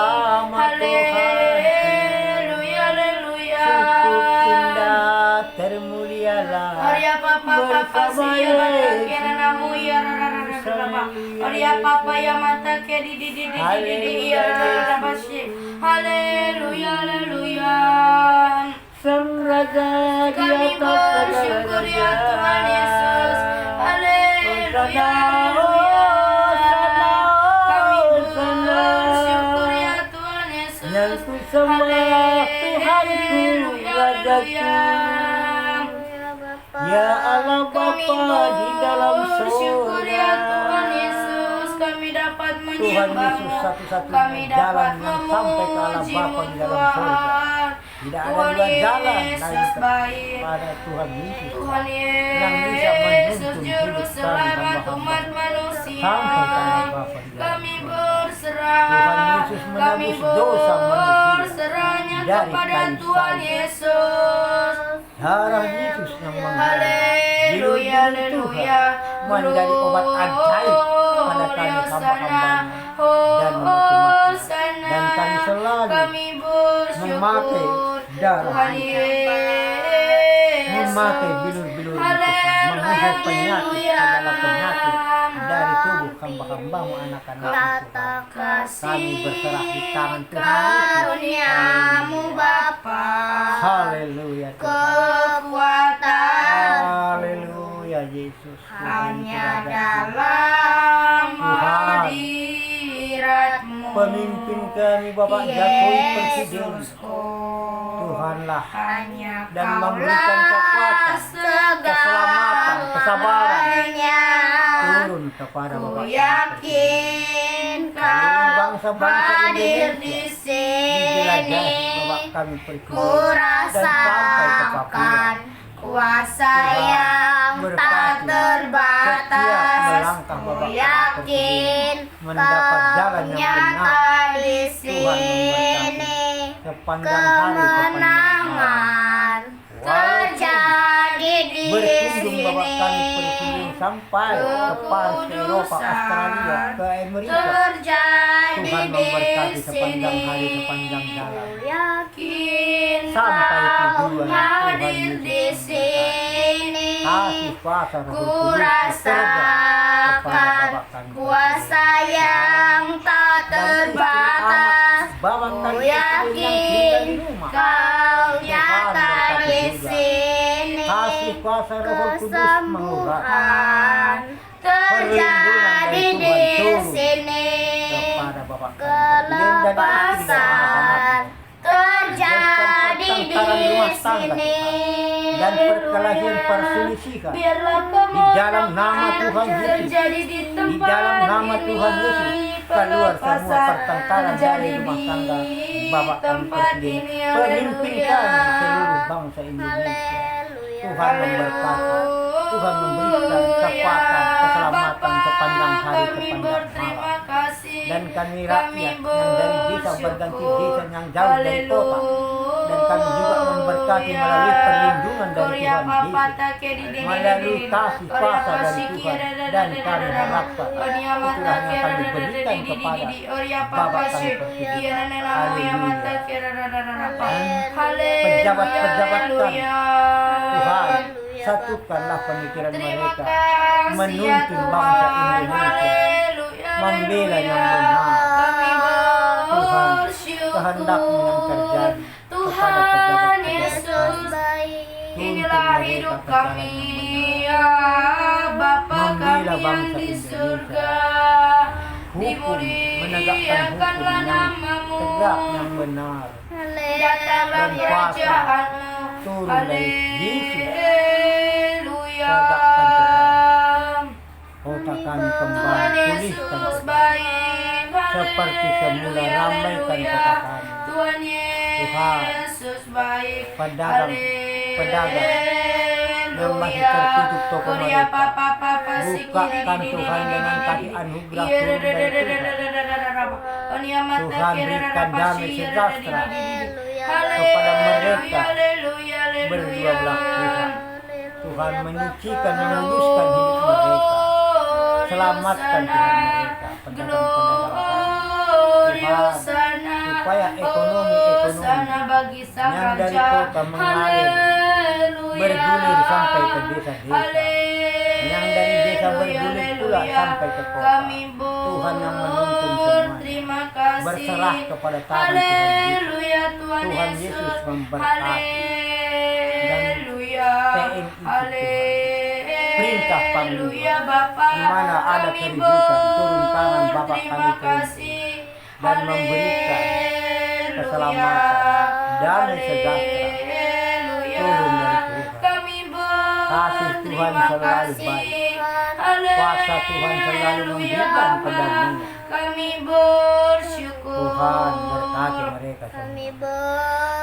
Haleluya, haleluya. Cukup indah, termulialah. Arya papa papa siya bata kera namu ya rararararaba. Arya papa ya mata ke di ya rarararabashi. Haleluya, haleluya. Sang Raja di Kami atas segala bersyukur ya raja. Tuhan Yesus. Haleluya, haleluya. Kami bersyukur ya Tuhan Yesus. Yang ku sembah Tuhanku, Rajaku. Ya Allah Kami Bapa di dalam bersyukur ya Tuhan surga. Yesus. Kami dapat Tuhan Yesus menyembah-Mu. satu-satunya Kami dapat jalan yang sampai ke Allah memuji-Mu Bapa di dalam surga. Tuhan. Tidak ada Tuhan dua jalan Yesus lain baik. kepada Tuhan Yesus. Tuhan yang bisa Yesus menuntun juru hidup kami selamat hamba-hamba. umat manusia. Sampai ke Allah Bapa di dalam Kami surga. berserah. Tuhan Yesus Kami menebus dosa manusia berserahnya dari kepada kayu Tuhan salib. Yesus. Darah Yesus yang mengalir. Haleluya, haleluya. Menjadi obat ajaib pada kami hamba-hambanya dan umat-umatnya. Dan kami selalu kami bersyukur memakai darah Tuhan Yesus. memakai bilur-bilur itu mengusir penyakit, segala penyakit dari tubuh hamba-hambamu anak-anak Tuhan. Kami berserah di tangan Tuhan Yesus. Karuniamu Bapa, Haleluya Tuhan. kekuatan Haleluya Yesus. Tuhan hanya itu Raja. dalam hadirat-Mu. Pemimpin kami Bapak Jokowi Presiden, Yesusku, Tuhanlah Hanya dan Kaulah memberikan kekuatan, keselamatan, kesabaran segalanya. turun kepada Ku Bapak yakin seluruh Kau bangsa-bangsa hadir di Indonesia dijelajahi Bapak sini. kami Ku Presiden dan sampai ke Papua. Rasakan kuasa yang tak terbatas. melangkah Ku Bapak yakin mendapat Kau jalan yang benar. nyata di Tuhan sini. sepanjang hari sepanjang malam. Kemenangan terjadi di Berkunjung Bapak kami sini. Presiden sampai ke Paris, ke Eropa, Australia, ke Amerika. Terjadi Tuhan di memberkati sepanjang sini. hari, sepanjang jalan. Yakin Sampai Kau tujuan hadir Tuhan di Yesus sini. Kasih kuasa Roh Ku Kudus bekerja kepada Rasakan Bapak kami kuasa yang tak terbatas. Bapak Ku kami yang tinggal yakin di rumah. Kau nyata berkati di juga. sini. Kasih kuasa Roh Kudus mengurapi Kesembuhan terjadi di sini. kepada Bapak kami Presiden dan istri dan Kelepasan anak-anaknya. terjadi di sini. Dan perkelahian perselisihan Biarlah di dalam nama Tuhan Yesus. terjadi di Di tempat dalam nama ini. Tuhan Yesus keluar semua pertengkaran dari rumah tangga Bapak kami tempat Presiden, ini. pemimpin Haleluya. kami seluruh bangsa Indonesia. Tuhan memberkati, Tuhan memberikan kekuatan, keselamatan sepanjang hari, Kami sepanjang berterima malam. kasih. Dan kami rakyat yang dari desa berganti desa yang jauh dari kota. Dan kami juga memberkati melalui perlindungan dari Tuhan Yesus, melalui kasih kuasa dari Tuhan. Dan kami harapkan itulah yang kami berikan kepada Bapak kami Presiden. Pejabat-pejabat kami, Tuhan, satukanlah pemikiran mereka menuntun bangsa Indonesia, membela yang benar. Tuhan, kehendakmu yang terjadi kepada Tuhan pejabat-pejabat Yesus, kami. inilah hidup kami, ya Bapa kami yang di surga. Hukum, menegakkan Dimuliakanlah hukum yang namamu. tegak yang benar. Datanglah Dan kuasa kerajaanmu. turun dari Yesus. Haleluya. Tegakkan Tuhan. Kota kami Tuhan kembali Yesus pulihkan baik. seperti semula, Haleluya, ramaikan haleluya. kota kami. Tuhan Yesus baik. Pedagang yang masih tertutup toko mereka, bukakan Tuhan dengan kasih anugerah turun dari Tuhan. Tuhan berikan damai sejahtera kepada mereka berdua belah pihak. Tuhan menyucikan, menguduskan hidup mereka. Selamatkan Tuhan mereka, pedagang-pedagang kami. Tuhan, supaya ekonomi yang dari kota mengalir, bergulir sampai ke desa-desa, yang dari desa bergulir pula sampai ke kota. Tuhan yang menuntun semua, berserah kepada tangan Tuhan Yesus. Tuhan Yesus memberkati dan TNI perintah panglima, di mana ada keributan, turun tangan Bapak kami TNI dan memberikan keselamatan, damai sejahtera turun dari Tuhan. Kasih Tuhan selalu baik, kuasa Tuhan selalu memberikan kedamaian. Kami bersyukur. Tuhan berkati mereka semua.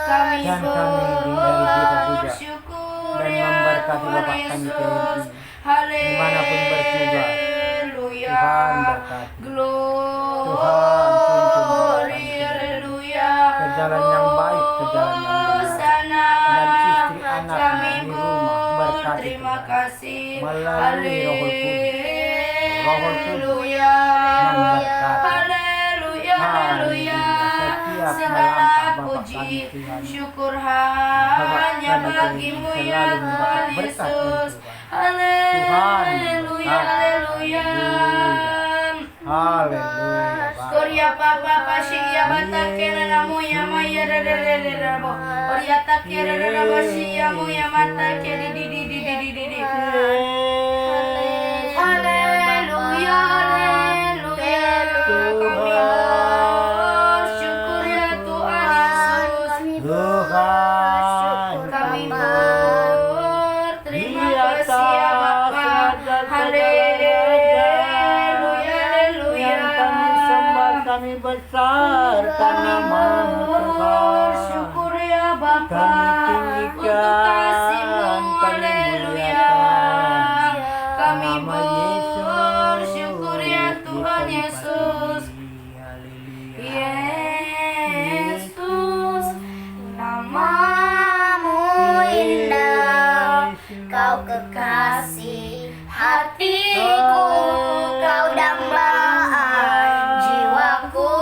Kami Dan kami dari desa juga bersyukur dan ya memberkati Tuhan Bapak kami Yesus. TNI dimanapun bertugas. Haleluya. Tuhan berkati. Glory. Tuhan tuntun Bapak kami Haleluya. ke jalan yang baik, ke jalan yang benar. Hosana. Dan istri anaknya Kami di rumah berkati berterima Tuhan. kasih. Melalui Roh Kudus. Roh Kudus Haleluya. memberkati. Haleluya. Haleluya. Setiap Segala melangkah Bapak puji, kami Tuhan, syukur Bapak hanya kami bagimu Tuhan ya selalu mendapat Tuhan berkat dari Yesus. Tuhan. Haleluya. memberkati. Haleluya. Haleluya. Korea papa pasia batakera namu ya maya rabo. Korea takera rabo sia mu ya mata ke di di. Haleluya. Haleluya. kami besarkan nama Tuhan. Syukur ya Bapa Kami untuk tinggikan, kasih-Mu. kami Haleluya. muliakan Kami nama bersyukur ya Tuhan Yesus. Haleluya. Yesus, Namamu indah, Kau kekasih hatiku, Kau dambaan jiwaku.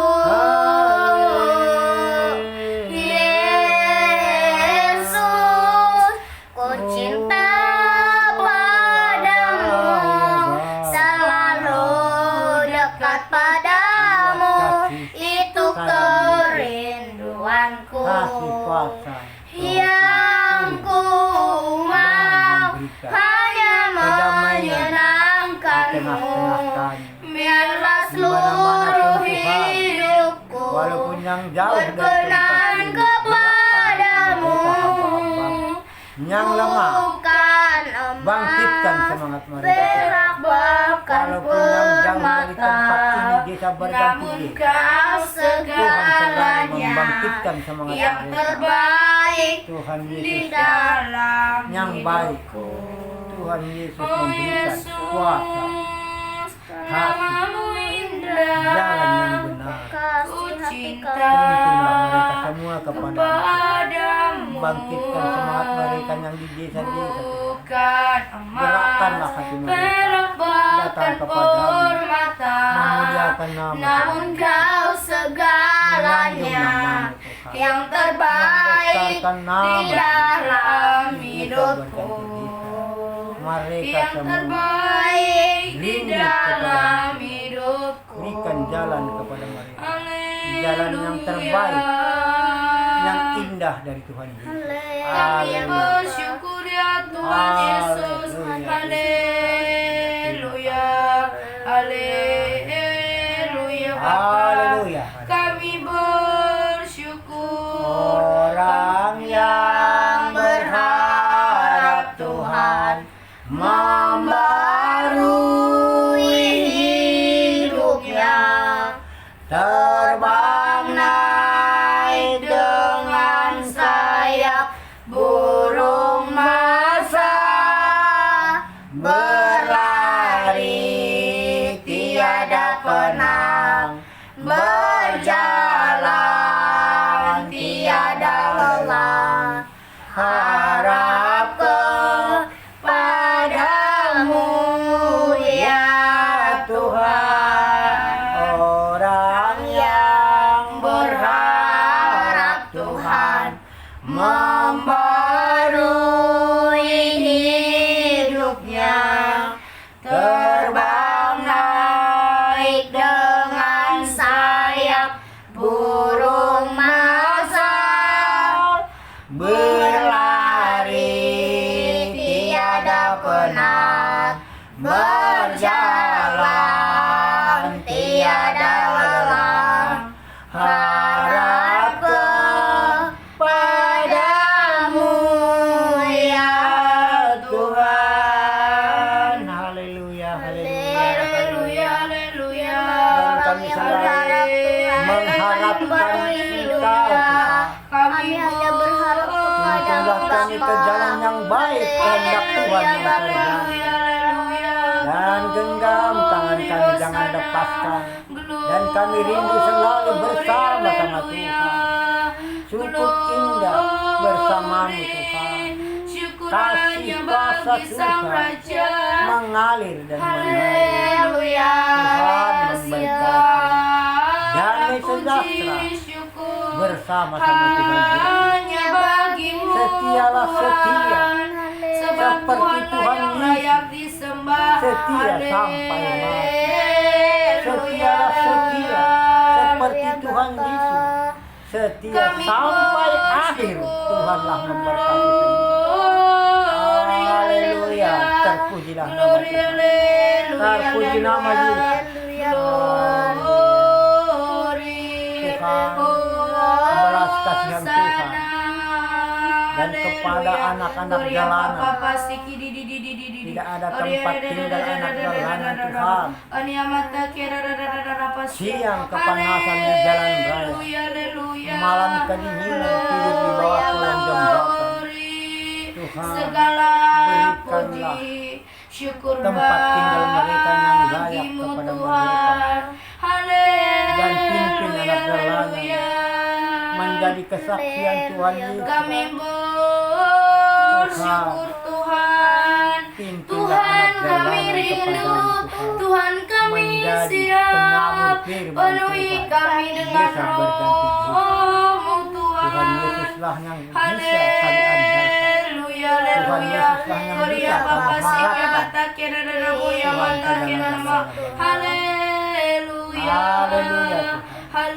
Yesus, ku cinta padamu, selalu dekat padamu, itu kerinduanku. Kasih kuasa Yang ku mau hanya menyenangkanmu, biarlah seluruh hidupku walaupun yang jauh dari berkenan tempat ini, kepadamu. yang lemah Bukan bangkitkan emas, semangat mereka. perak, bahkan Walaupun yang jauh dari tempat ini permata, desa namun berganti Kau Tuhan selalu segalanya membangkitkan semangat yang mereka. terbaik Tuhan di Yesus dalam yang baik. hidupku. Tuhan Yesus Oh memberikan Yesus, kuasa namamu indah, jalan yang benar. ku cinta Tuntunlah mereka semua kepada kepadamu. bangkitkan semangat mereka yang di desa-desa. Bukan emas, Gerakkanlah hati mereka. perak, bahkan Datang kepadamu. permata, Memuliakan nama namun Kau segalanya yang terbaik Membesarkan nama di dalam Kita hidupku. mereka Yang semua terbaik di rindu dalam kepada hidupku. berikan jalan kepada mereka, Haleluya. jalan yang terbaik, yang indah dari Tuhan Yesus. Kami Haleluya. bersyukur ya Tuhan Yesus. Haleluya. Haleluya Bapa. Haleluya. Kami bersyukur. Orang yang berharap Tuhan membarui hidupnya, terbang naik dengan sayap burung masa, berlari tiada penang, berjalan tiada lelah, harap kepadamu ya Tuhan. Orang yang berharap Tuhan membarui hidupnya, terbang naik dengan sayap burung masal, berlari tiada penat, berjalan tiada lelah, harap kepadamu ya Tuhan. Haleluya, haleluya, Haleluya. Haleluya. Dan kami selalu mengharapkan Engkau, Tuhan. Kami hanya berharap Tuntunlah kami ke jalan yang baik, kehendak Tuhan yang terjadi. Dan genggam tangan kami jangan lepaskan. Dan kami rindu selalu bersama sama Tuhan. Cukup indah bersamamu Tuhan. Kasih kuasa Tuhan mengalir dan mengalir. Haleluya. Tuhan memberkati. Damai sejahtera bersama-sama Tuhan Yesus. Hanya bagimu Setialah setia, sebab seperti Tuhan Tuhan yang Yesus. layak disembah. Setia sampai mati. Haleluya. Setialah setia seperti Tuhan Yesus. Setia Kami sampai akhir. Tuhanlah memberkati semua. Haleluya. Terpujilah nama Tuhan. Terpuji nama Yesus. Tuhan, belas kasihan Tuhan. Dan kepada anak-anak jalanan, tidak ada tempat tinggal anak jalanan Tuhan. siang kepanasan di jalan raya, malam kedinginan tidur di bawah kolong jembatan. Tuhan, segala berikanlah puji syukur tempat tinggal mereka yang layak bagimu kepada Tuhan. Haleluya, dan pimpin anak jalanan menjadi kesaksian Tuhan Yesus. kami bersyukur Tuhan. Pimpinlah Tuhan anak kami jalanan rindu, kepadamu, Tuhan kami menjadi siap, penabur firman penuhi Tuhan. kami dengan Bisa berganti jiwa. roh-Mu Tuhan Tuhan. Yesuslah yang bisa kami andalkan. Haleluya, haleluya. Yesuslah yang Korea bisa Papa kami Sika harapkan. Batake Rada Boya Tuhan, Batake Tuhan, Nama. Tuhan. Haleluya. Haleluya, Tuhan.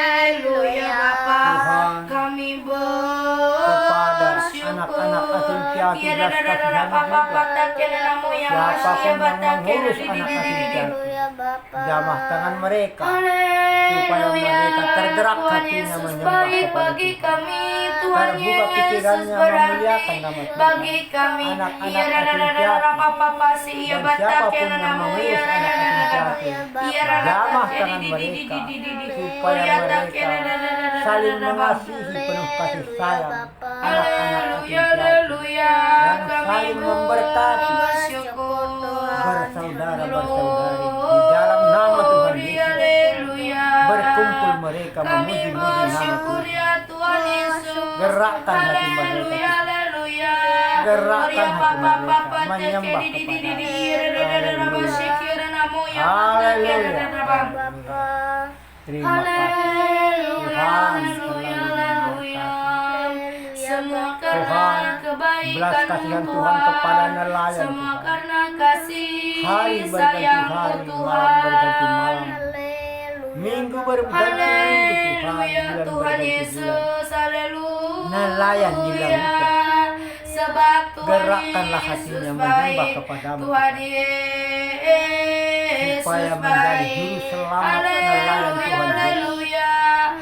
Haleluya Bapa. Tuhan, Kami kepada bersyukur. anak-anak yatim piatu Tiada belas Rada kasihan Papa juga. Batake Nama yang Siapapun Masya yang Batake mengurus anak yatim piatu, Haleluya Bapa. jamah tangan mereka Haleluya. mereka tergerak Tuhan hatinya Yesus menyembah baik kepada bagi Tuhan. kami. Tuhan Terbuka Yesus pikirannya berarti memuliakan nama Tuhan. bagi kami. Anak-anak Iya yatim rada piatu. papa sih iya Dan batak siapapun ya yang nanamu mengurus iya anak yatim piatu, iya rada jamah ya tangan di mereka supaya supaya mereka saling mengasihi penuh kasih sayang anak-anak yatim Haleluya, piatu haleluya. dan Kami saling memberkati bersyukur. bersaudara-bersaudari di dalam nama Tuhan Yesus. Haleluya. Berkumpul mereka Kami memuji-muji nama bersyukur Tuhan. ya Tuhan Yesus. Gerakkan hati mereka, Haleluya, haleluya. Gerakkan hati Papa, mereka, papa, menyembah di kepada-Mu. Haleluya. Bapa. Terima kasih Tuhan, Haleluya, haleluya. Semua karena kebaikan belas kasihan Tuhan kepada nelayan, semua Tuhan. karena kasih Hari berganti sayang-Mu hari, Tuhan. malam berganti malam, Haleluya. minggu berganti minggu Tuhan, Haleluya, bulan Tuhan berganti bulan. Yesus, haleluya. Nelayan di lautan. Sebab Tuhan Gerakkanlah Yesus hatinya menyembah baik. kepadamu, Tuhan Tuhan. Yesus Supaya menjadi baik. juru selamat nelayan Tuhan Yesus. Haleluya.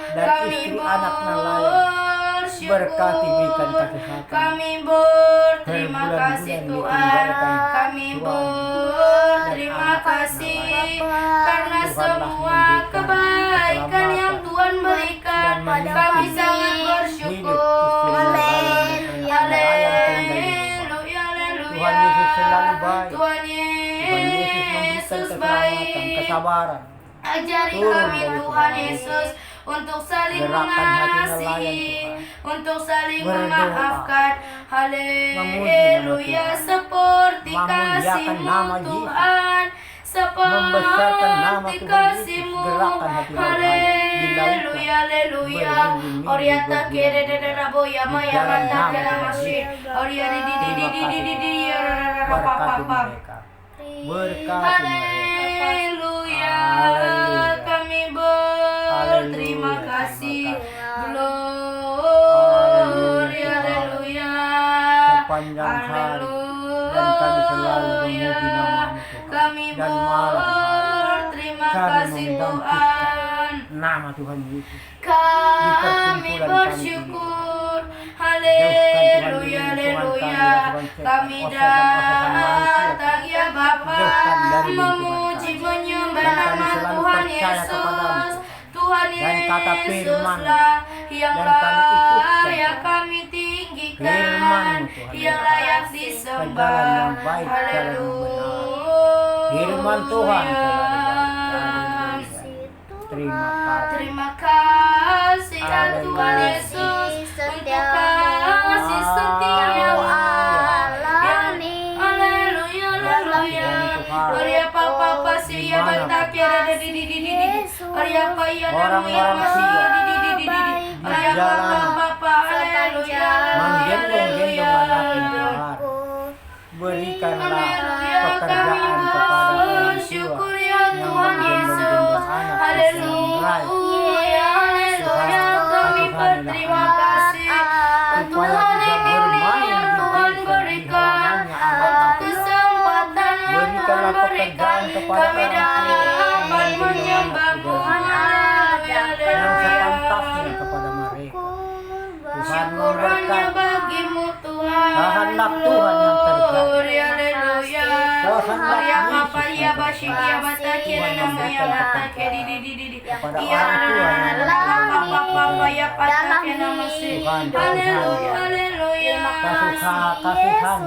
Dan Kami istri anak nelayan. bersyukur. Berkati berikan kesehatan. Kami berterima Berbulan-bulan kasih Tuhan. ditinggalkan Kami Tuhan. berterima Dan kasih Bapak. karena Tuhanlah semua memberikan kebaikan keselamatan yang Tuhan berikan. dan memimpin Kami sangat hidup bersyukur. istri nelayan dan anak nelayan tinggal di rumah. Haleluya, haleluya. Tuhan Yesus selalu baik. Tuhan Tuhan Yesus memberikan Yesus keselamatan, baik. kesabaran. Ajari Turun kami dari Tuhan Tuhan Yesus untuk saling Gerakkan hati nelayan, mengasihi, Tuhan. untuk saling Berdoa. memaafkan. Memuji Haleluya, nama Tuhan. seperti Memuliakan kasih-Mu nama Yesus. Tuhan, Membesarkan nama seperti Tuhan Yesus. kasih-Mu. Gerakkan hati nelayan di lautan. Haleluya, haleluya. Berminggu-minggu, Oriata berbulan. kere de raboya maya Di dalam manta nama kera Tuhan masih. Yesus. Oria di Terima kasih. Berkati mereka. Berkati mereka. Haleluya, Haleluya. kami berterima Haleluya, kasih. terima Glory, Haleluya, haleluya. Sepanjang hari dan kami selalu memuji nama-Mu Tuhan. Kami Dan malam hari berterima kami kasih membangkitkan Tuhan. nama Tuhan Yesus. Kami perkumpulan kami bersyukur. Haleluya, haleluya. Kami datang ya Bapa, memuji menyembah Dan kami nama selalu Tuhan percaya kepadamu. Yesus. Tuhan Dan kata firman Yesuslah yang dan kami ikutkan. layak kami tinggikan, Firman-Mu, Tuhan. yang layak Ke jalan disembah. yang baik, jalan yang benar. Firman Tuhan selalu baik. Haleluya. Terima kasih. Terima kasih ya Haleluya. Tuhan Yesus untuk kasih Haleluya. setiamu. alami. Haleluya, haleluya. Tuhan. Maria papa pasi ya Dimana bantak ya ada di Maria paya namu ya Orang-orang masih tua di Maria papa jalanan papa haleluya. menggendong-gendong anaknya Tuhan. Berikanlah Haleluya, pekerjaan kami kepada orang tua bersyukur ya yang Tuhan Yesus. menggendong-gendong anak Haleluya, haleluya, kami berterima kasih untuk supaya hari bisa ini bermain yang di Tuhan desa, di berikan, halamannya anak-anak. kesempatan yang Tuhan Berikanlah berikan, pekerjaan kepada kami orang tua dapat yang menyembah-Mu. Haleluya, yang sepantasnya haleluya. kepada mereka. Tuhan Syukurannya memberkati. bagimu Tuhan. Kehendak Tuhan yang terjadi. Haleluya. Maria Yesus Papa ya kepada Bashi ya Bataki Tuhan nama ya memberikan Bataki pekerjaan di kepada Iya orang tua yang Papa Papa ya Pataki dalam nama si Tuhan, Haleluya Haleluya kasihani mereka.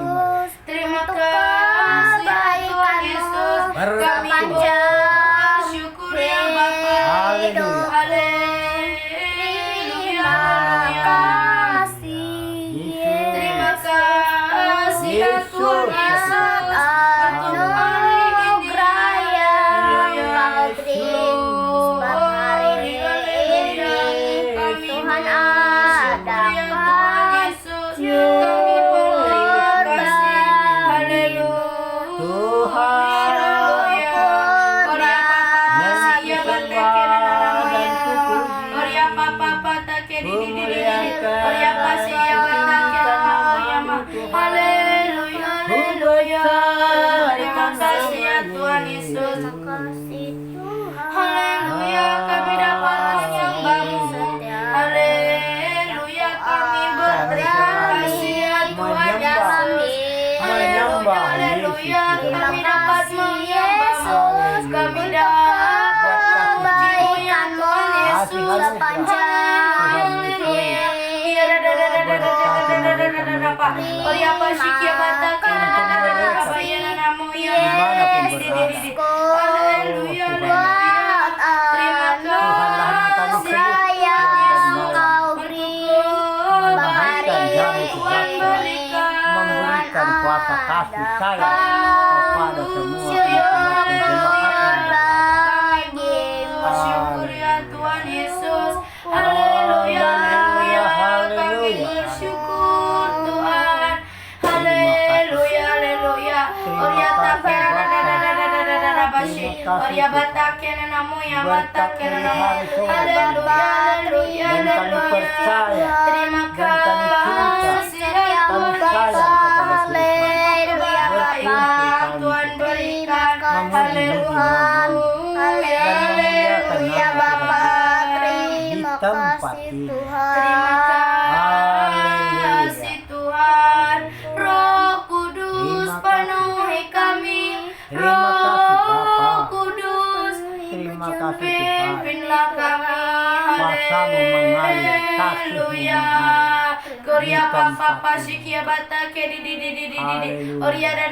Terima kasih Tuhan Yesus kami bersyukur ya Bapa Haleluya. Haleluya Terima Yesus. kasih ya Tuhan Yesus untuk hari ini Tuhan adakan Tuhan Yesus. kasih Tuhan. Haleluya, kami dapat menyembahmu. Haleluya, kami berterima kasih ya Tuhan Yesus. Haleluya, haleluya, kami dapat menyembahmu. Kami dapat memujimu ya Tuhan Yesus. Haleluya. Memberikan kuasa kasih sayang kepada semua Bersyukur ya Tuhan Yesus. Haleluya, haleluya, kami bersyukur Tuhan. Haleluya, haleluya. Oria takena bashi. Oria batakena namu ya batakena namu. Haleluya, haleluya, haleluya. Terima kasih ya Tuhan. Haleluya, Tuhan berikan. Haleluya, haleluya Bapa. Terima kasih Tuhan. Terima kasih Tuhan. Roh Kudus penuhi kami. Roh Kudus Terima kasih Tuhan. pimpinlah kami. Kuasamu mengalir, kasihmu Haleluya. Korea papa pasikia bata ke di Haleluya. Oria da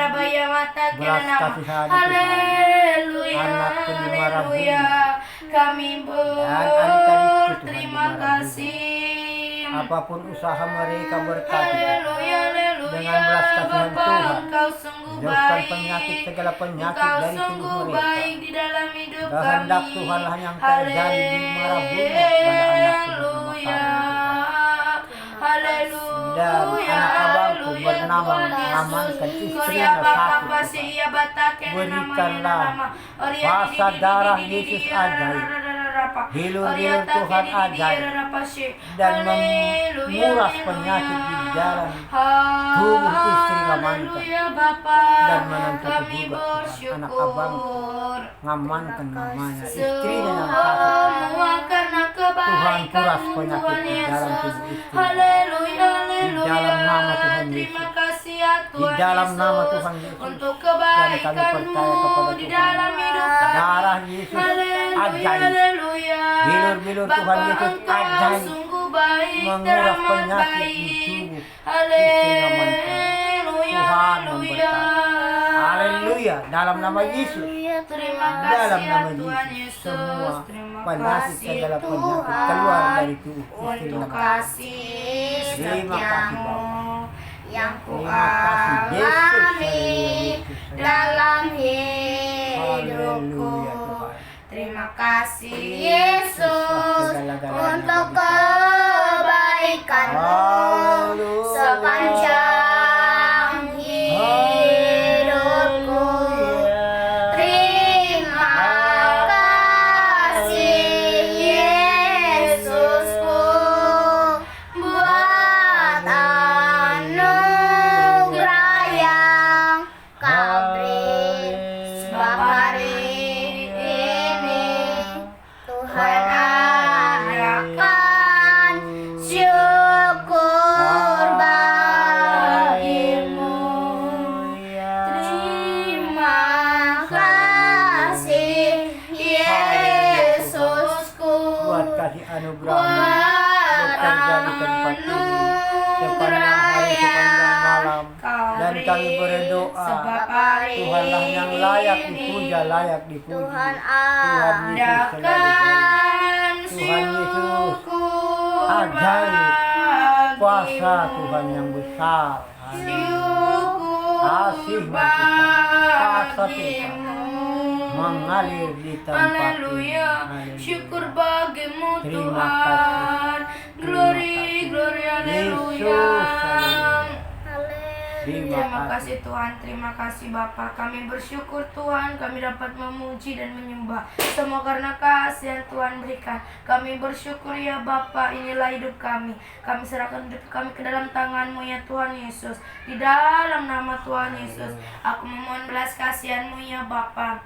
baya mata ke Belas nama. kasih sayang Tuhan. Haleluya. Anakku di marah bumi. Haleluya. Kami adik-adikku Tuhan berterima di marah kasih. Apapun usaha mereka berkati Haleluya, haleluya. dengan belas kasihan Bapa, Tuhan. Engkau sungguh Jauhkan baik. penyakit, segala penyakit Engkau dari tubuh sungguh mereka. baik di dalam hidup Kehendak kami. Tuhanlah yang terjadi di marah bumi pada anakku Haleluya. Dan Haleluya. anak abangku Haleluya, bernama Tuhan Yesus. mengamankan istrinya Korea Bapa sakit, pasti Tuhan. ia batakan Berikanlah nama. Oria kuasa di darah di Yesus Oria ajaib. Hilur-hilur tak Tuhan di ajaib. Haleluya, Dan menguras penyakit di dalam tubuh istri Lamanka. Haleluya Bapa. Dan menentu Kami juga Tuhan, anak abangku. bersyukur. Ngamankan namanya, istrinya yang sakit. Semua karena Tuhan kuras kebaikan-Mu penyakit Tuhan di dalam Yesus. tubuh istri. Haleluya, haleluya. dalam nama Tuhan Terima Yesus. kasih ya Tuhan dalam Yesus. nama Tuhan Yesus. Untuk Dan kami kebaikan-Mu percaya kepada di Tuhan. dalam hidup kami. Darah Yesus Haleluya, ajaib. haleluya. Bilur-bilur Tuhan Bapa, Yesus Engkau ajaib. sungguh baik, Menguras teramat penyakit di baik. tubuh Haleluya, Tuhan haleluya. memberkati. Haleluya. Dalam nama Yesus. Terima Dalam kasih ya nama Tuhan Yesus. Yesus. Semua Terima penyakit kasih segala penyakit Tuhan keluar dari tubuh istri untuk Lamanka. kasih Terima kasih, setiamu Bapa. yang Terima kasih Yesus. kualami Haleluya. dalam Haleluya hidupku. Tuhan. Terima kasih Yesus untuk kebaikan-Mu Haleluya. sepanjang hidupku. Terima kasih Yesusku buat anugerah yang Kau beri sebab hari ini Tuhan akan syukur. kasih anugerah-Mu bekerja di tempat ini sepanjang hari, sepanjang malam. Dan kami berdoa, Tuhanlah yang layak dipuja, layak dipuji. Tuhan Tuhan Yesus selalu baik. Tuhan Yesus ajaib, kuasa Tuhan yang besar. Kasih kuasa Tuhan mengalir di tempat ini. Haleluya. Haleluya. Syukur bagimu Terima Tuhan. kasih. Glory, glory, haleluya. Terima kasih Tuhan, terima kasih Bapa. Kami bersyukur Tuhan, kami dapat memuji dan menyembah. Semua karena kasih yang Tuhan berikan. Kami bersyukur ya Bapa, inilah hidup kami. Kami serahkan hidup kami ke dalam tangan-Mu ya Tuhan Yesus. Di dalam nama Tuhan Yesus, aku memohon belas kasihan-Mu ya Bapa.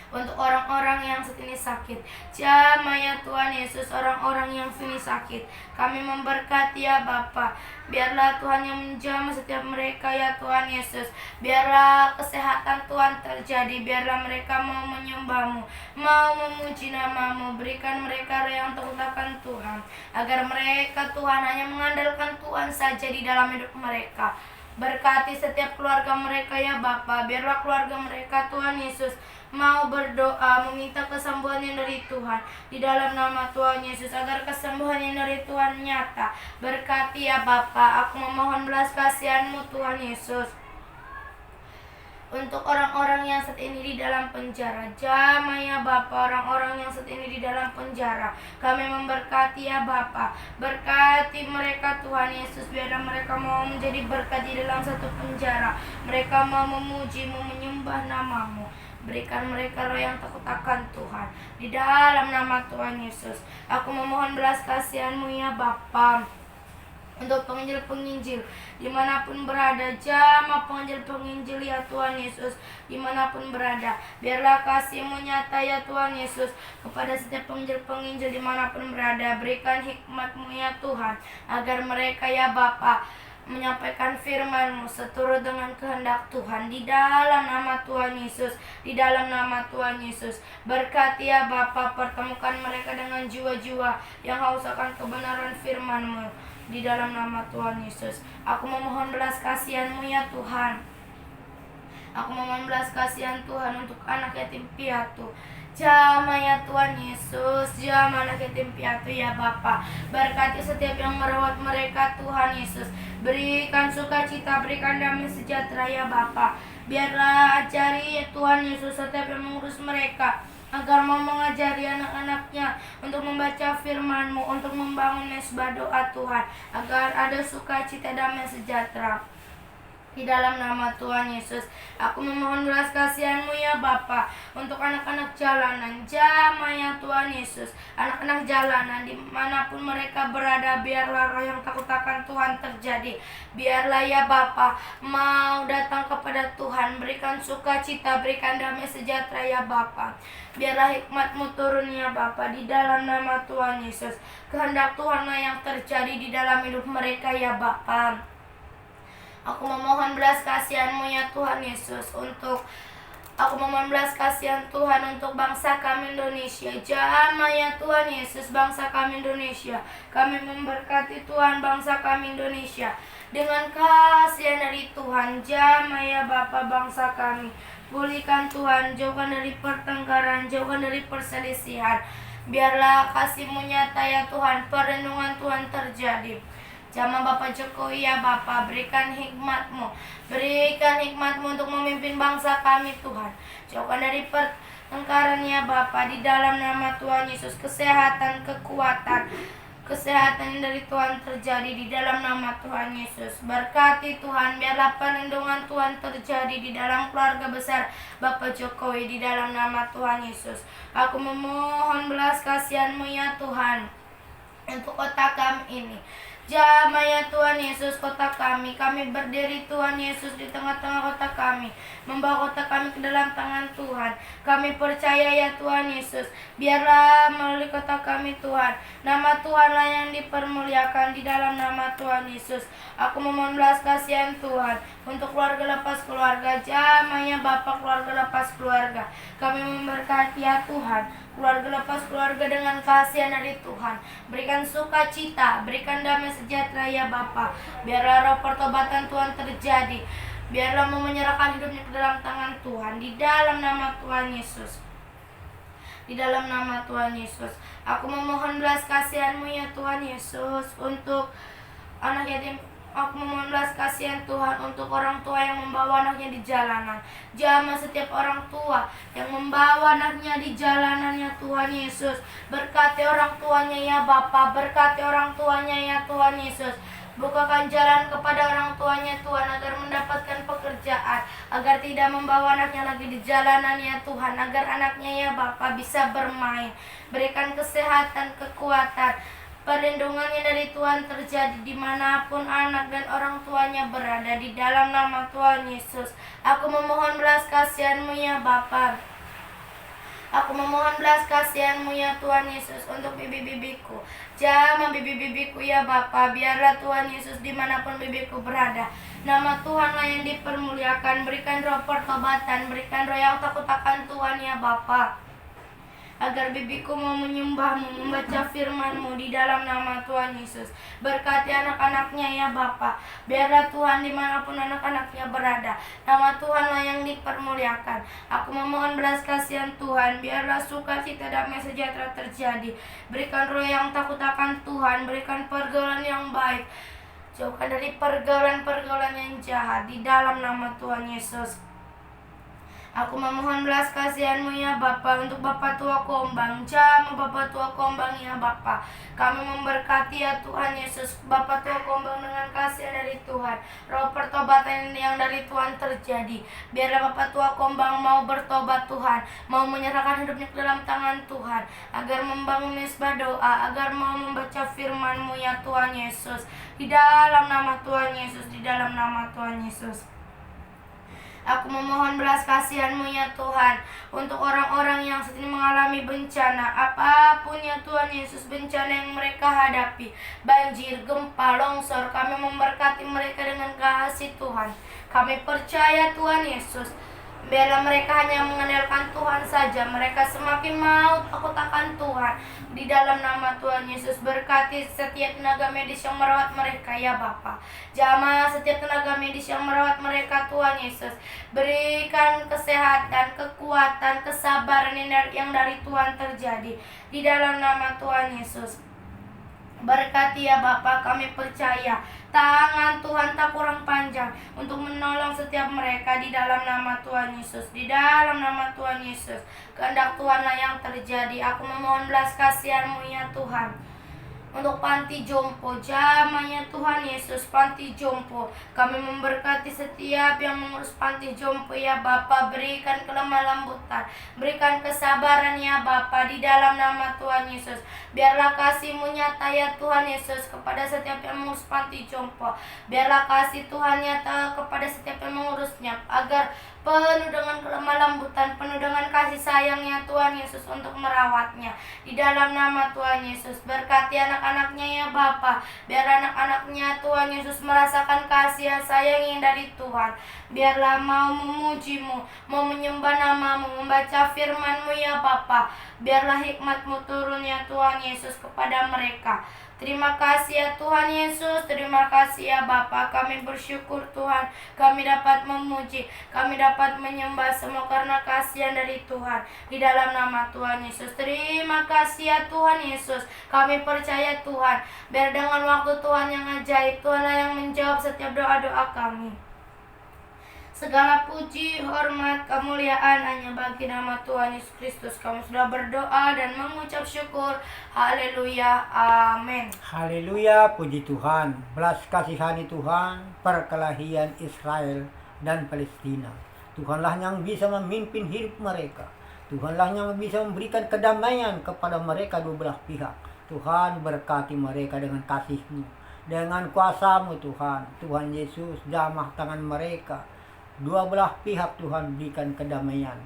Untuk orang-orang yang saat ini sakit, jamah ya Tuhan Yesus, orang-orang yang saat ini sakit, kami memberkati ya Bapa. Biarlah Tuhan yang menjamah setiap mereka ya Tuhan Yesus. Biarlah kesehatan Tuhan terjadi. Biarlah mereka mau menyembah-Mu, mau memuji nama-Mu. Berikan mereka yang takut akan Tuhan, agar mereka Tuhan hanya mengandalkan Tuhan saja di dalam hidup mereka. Berkati setiap keluarga mereka ya Bapa. Biarlah keluarga mereka Tuhan Yesus mau berdoa, meminta kesembuhan yang dari Tuhan di dalam nama Tuhan Yesus, agar kesembuhan yang dari Tuhan nyata. Berkati ya Bapa, aku memohon belas kasihan-Mu Tuhan Yesus. Untuk orang-orang yang saat ini di dalam penjara, jamah ya Bapa, orang-orang yang saat ini di dalam penjara, kami memberkati ya Bapa. Berkati mereka Tuhan Yesus, biarlah mereka mau menjadi berkat di dalam satu penjara. Mereka mau memuji-Mu, menyembah nama-Mu. Berikan mereka roh yang takut akan Tuhan di dalam nama Tuhan Yesus. Aku memohon belas kasihan-Mu ya Bapa. Untuk penginjil-penginjil dimanapun berada, jamah penginjil-penginjil ya Tuhan Yesus, dimanapun berada, biarlah kasih-Mu nyata ya Tuhan Yesus kepada setiap penginjil-penginjil dimanapun berada. Berikan hikmat-Mu ya Tuhan, agar mereka ya Bapa menyampaikan firman-Mu seturut dengan kehendak Tuhan di dalam nama Tuhan Yesus, di dalam nama Tuhan Yesus. Berkati ya Bapa, pertemukan mereka dengan jiwa-jiwa yang haus akan kebenaran firman-Mu di dalam nama Tuhan Yesus. Aku memohon belas kasihan-Mu ya Tuhan. Aku memohon belas kasihan Tuhan untuk anak yatim piatu. Jamah ya Tuhan Yesus, jamah anak yatim piatu ya Bapa. Berkati setiap yang merawat mereka Tuhan Yesus. Berikan sukacita, berikan damai sejahtera ya Bapa. Biarlah ajari ya Tuhan Yesus setiap yang mengurus mereka, agar mau mengajari anak-anaknya untuk membaca firman-Mu, untuk membangun mesbah doa Tuhan, agar ada sukacita, damai sejahtera. Di dalam nama Tuhan Yesus, aku memohon belas kasihan-Mu ya Bapa, untuk anak-anak jalanan, jamah ya Tuhan Yesus. Anak-anak jalanan dimanapun mereka berada, biarlah roh yang takut akan Tuhan terjadi. Biarlah ya Bapa mau datang kepada Tuhan, berikan sukacita, berikan damai sejahtera ya Bapa. Biarlah hikmat-Mu turun ya Bapa, di dalam nama Tuhan Yesus. Kehendak Tuhanlah yang terjadi di dalam hidup mereka ya Bapa. Aku memohon belas kasihan-Mu ya Tuhan Yesus, aku memohon belas kasihan Tuhan untuk bangsa kami Indonesia. Jamah ya Tuhan Yesus, bangsa kami Indonesia. Kami memberkati Tuhan bangsa kami Indonesia dengan kasihan dari Tuhan. Jamah ya Bapa bangsa kami. Pulihkan Tuhan, jauhkan dari pertengkaran, jauhkan dari perselisihan. Biarlah kasih-Mu nyata ya Tuhan, perlindungan Tuhan terjadi. Jamah Bapak Jokowi ya Bapa, berikan hikmat-Mu, berikan hikmat-Mu untuk memimpin bangsa kami Tuhan. Jauhkan dari pertengkaran ya Bapa, di dalam nama Tuhan Yesus. Kesehatan, kekuatan, kesehatan dari Tuhan terjadi di dalam nama Tuhan Yesus. Berkati Tuhan, biarlah perlindungan Tuhan terjadi di dalam keluarga besar Bapak Jokowi di dalam nama Tuhan Yesus. Aku memohon belas kasihan-Mu ya Tuhan untuk kota kami ini. Jamah ya Tuhan Yesus kota kami berdiri Tuhan Yesus di tengah-tengah kota kami, membawa kota kami ke dalam tangan Tuhan. Kami percaya ya Tuhan Yesus, biarlah melalui kota kami Tuhan, nama Tuhanlah yang dipermuliakan di dalam nama Tuhan Yesus. Aku memohon belas kasihan Tuhan untuk keluarga lepas keluarga, jamahnya Bapak keluarga lepas keluarga. Kami memberkati ya Tuhan, keluarga lepas keluarga dengan kasihan dari Tuhan. Berikan sukacita, berikan damai sejahtera ya Bapa. Biarlah roh pertobatan Tuhan terjadi. Biarlah mau menyerahkan hidupnya ke dalam tangan Tuhan. Di dalam nama Tuhan Yesus. Di dalam nama Tuhan Yesus. Aku memohon belas kasihan-Mu ya Tuhan Yesus untuk anak yatim. Aku memohon belas kasihan Tuhan untuk orang tua yang membawa anaknya di jalanan. Jamah setiap orang tua yang membawa anaknya di jalanan ya Tuhan Yesus. Berkati orang tuanya ya Bapa, berkati orang tuanya ya Tuhan Yesus. Bukakan jalan kepada orang tuanya Tuhan agar mendapatkan pekerjaan, agar tidak membawa anaknya lagi di jalanan ya Tuhan, agar anaknya ya Bapa bisa bermain. Berikan kesehatan, kekuatan, perlindungannya dari Tuhan terjadi dimanapun anak dan orang tuanya berada di dalam nama Tuhan Yesus. Aku memohon belas kasihan-Mu ya Bapa. Aku memohon belas kasihan-Mu ya Tuhan Yesus untuk bibi-bibiku. Jamah bibi-bibiku ya Bapa. Biarlah Tuhan Yesus dimanapun bibiku berada, nama Tuhanlah yang dipermuliakan. Berikan roh pertobatan, berikan roh yang takut akan Tuhan ya Bapa, agar bibiku mau menyembah-Mu, membaca firman-Mu di dalam nama Tuhan Yesus. Berkati anak-anaknya ya Bapa. Biarlah Tuhan dimanapun anak-anaknya berada, nama Tuhanlah yang dipermuliakan. Aku memohon belas kasihan Tuhan, biarlah sukacita damai sejahtera terjadi. Berikan roh yang takut akan Tuhan, berikan pergaulan yang baik. Jauhkan dari pergaulan-pergaulan yang jahat di dalam nama Tuhan Yesus. Aku memohon belas kasihan-Mu ya Bapa untuk Bapak Tua Kombang. Jamah Bapak Tua Kombang ya Bapa. Kami memberkati ya Tuhan Yesus Bapak Tua Kombang dengan kasihan dari Tuhan. Roh pertobatan yang dari Tuhan terjadi. Biarlah Bapak Tua Kombang mau bertobat Tuhan, mau menyerahkan hidupnya ke dalam tangan Tuhan, agar membangun mesbah doa, agar mau membaca firman-Mu ya Tuhan Yesus. Di dalam nama Tuhan Yesus, di dalam nama Tuhan Yesus. Aku memohon belas kasihan-Mu ya Tuhan untuk orang-orang yang saat ini mengalami bencana, apapun ya Tuhan Yesus, bencana yang mereka hadapi, banjir, gempa, longsor. Kami memberkati mereka dengan kasih Tuhan. Kami percaya Tuhan Yesus, biarlah mereka hanya mengandalkan Tuhan saja. Mereka semakin mau takut akan Tuhan. Di dalam nama Tuhan Yesus, berkati setiap tenaga medis yang merawat mereka ya Bapa. Jamah setiap tenaga medis yang merawat mereka Tuhan Yesus. Berikan kesehatan, kekuatan, kesabaran yang dari Tuhan terjadi. Di dalam nama Tuhan Yesus. Berkati ya Bapa, kami percaya tangan Tuhan tak kurang panjang untuk menolong setiap mereka di dalam nama Tuhan Yesus. Di dalam nama Tuhan Yesus, kehendak Tuhanlah yang terjadi. Aku memohon belas kasihan-Mu ya Tuhan untuk panti jompo. Jamahnya Tuhan Yesus, panti jompo. Kami memberkati setiap yang mengurus panti jompo ya Bapa. Berikan kelemah lembutan, berikan kesabaran ya Bapa di dalam nama Tuhan Yesus. Biarlah kasih-Mu nyata ya Tuhan Yesus kepada setiap yang mengurus panti jompo. Biarlah kasih Tuhan nyata kepada setiap yang mengurusnya, agar penuh dengan kelemah lembutan, penuh dengan kasih sayangnya Tuhan Yesus untuk merawatnya. Di dalam nama Tuhan Yesus, berkati anak-anaknya ya Bapa. Biar anak-anaknya Tuhan Yesus merasakan kasih sayang yang dari Tuhan. Biarlah mau memuji-Mu, mau menyembah nama-Mu, membaca firman-Mu ya Bapa. Biarlah hikmat-Mu turun ya Tuhan Yesus kepada mereka. Terima kasih ya Tuhan Yesus, terima kasih ya Bapa. Kami bersyukur Tuhan, kami dapat memuji, kami dapat menyembah semua karena kasihan dari Tuhan. Di dalam nama Tuhan Yesus, terima kasih ya Tuhan Yesus. Kami percaya Tuhan, biar dengan waktu Tuhan yang ajaib, Tuhanlah yang menjawab setiap doa-doa kami. Segala puji, hormat, kemuliaan hanya bagi nama Tuhan Yesus Kristus. Kami sudah berdoa dan mengucap syukur. Haleluya, amin. Haleluya, puji Tuhan. Belas kasihani Tuhan, perkelahian Israel dan Palestina. Tuhanlah yang bisa memimpin hidup mereka. Tuhanlah yang bisa memberikan kedamaian kepada mereka dua belah pihak. Tuhan berkati mereka dengan kasih-Mu. dengan kuasa-Mu Tuhan. Tuhan Yesus, jamah tangan mereka. Dua belah pihak Tuhan berikan kedamaian.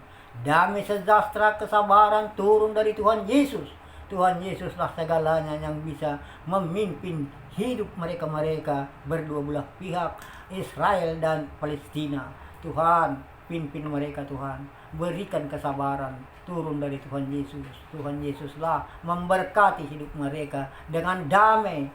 Damai sejahtera kesabaran turun dari Tuhan Yesus. Tuhan Yesuslah segalanya yang bisa memimpin hidup mereka-mereka berdua belah pihak, Israel dan Palestina. Tuhan, pimpin mereka Tuhan. Berikan kesabaran turun dari Tuhan Yesus. Tuhan Yesuslah memberkati hidup mereka dengan damai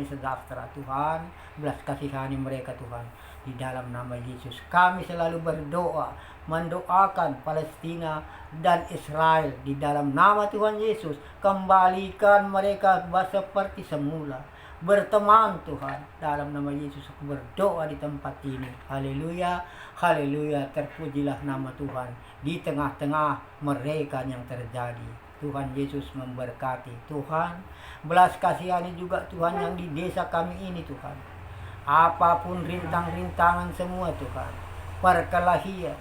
sejahtera. Tuhan, belas kasihani mereka Tuhan. Di dalam nama Yesus kami selalu berdoa, mendoakan Palestina dan Israel. Di dalam nama Tuhan Yesus, kembalikan mereka seperti semula, berteman Tuhan. Dalam nama Yesus aku berdoa di tempat ini. Haleluya, haleluya, terpujilah nama Tuhan di tengah-tengah mereka yang terjadi. Tuhan Yesus memberkati. Tuhan, belas kasihani juga Tuhan yang di desa kami ini Tuhan. Apapun rintang-rintangan semua Tuhan, perkelahian,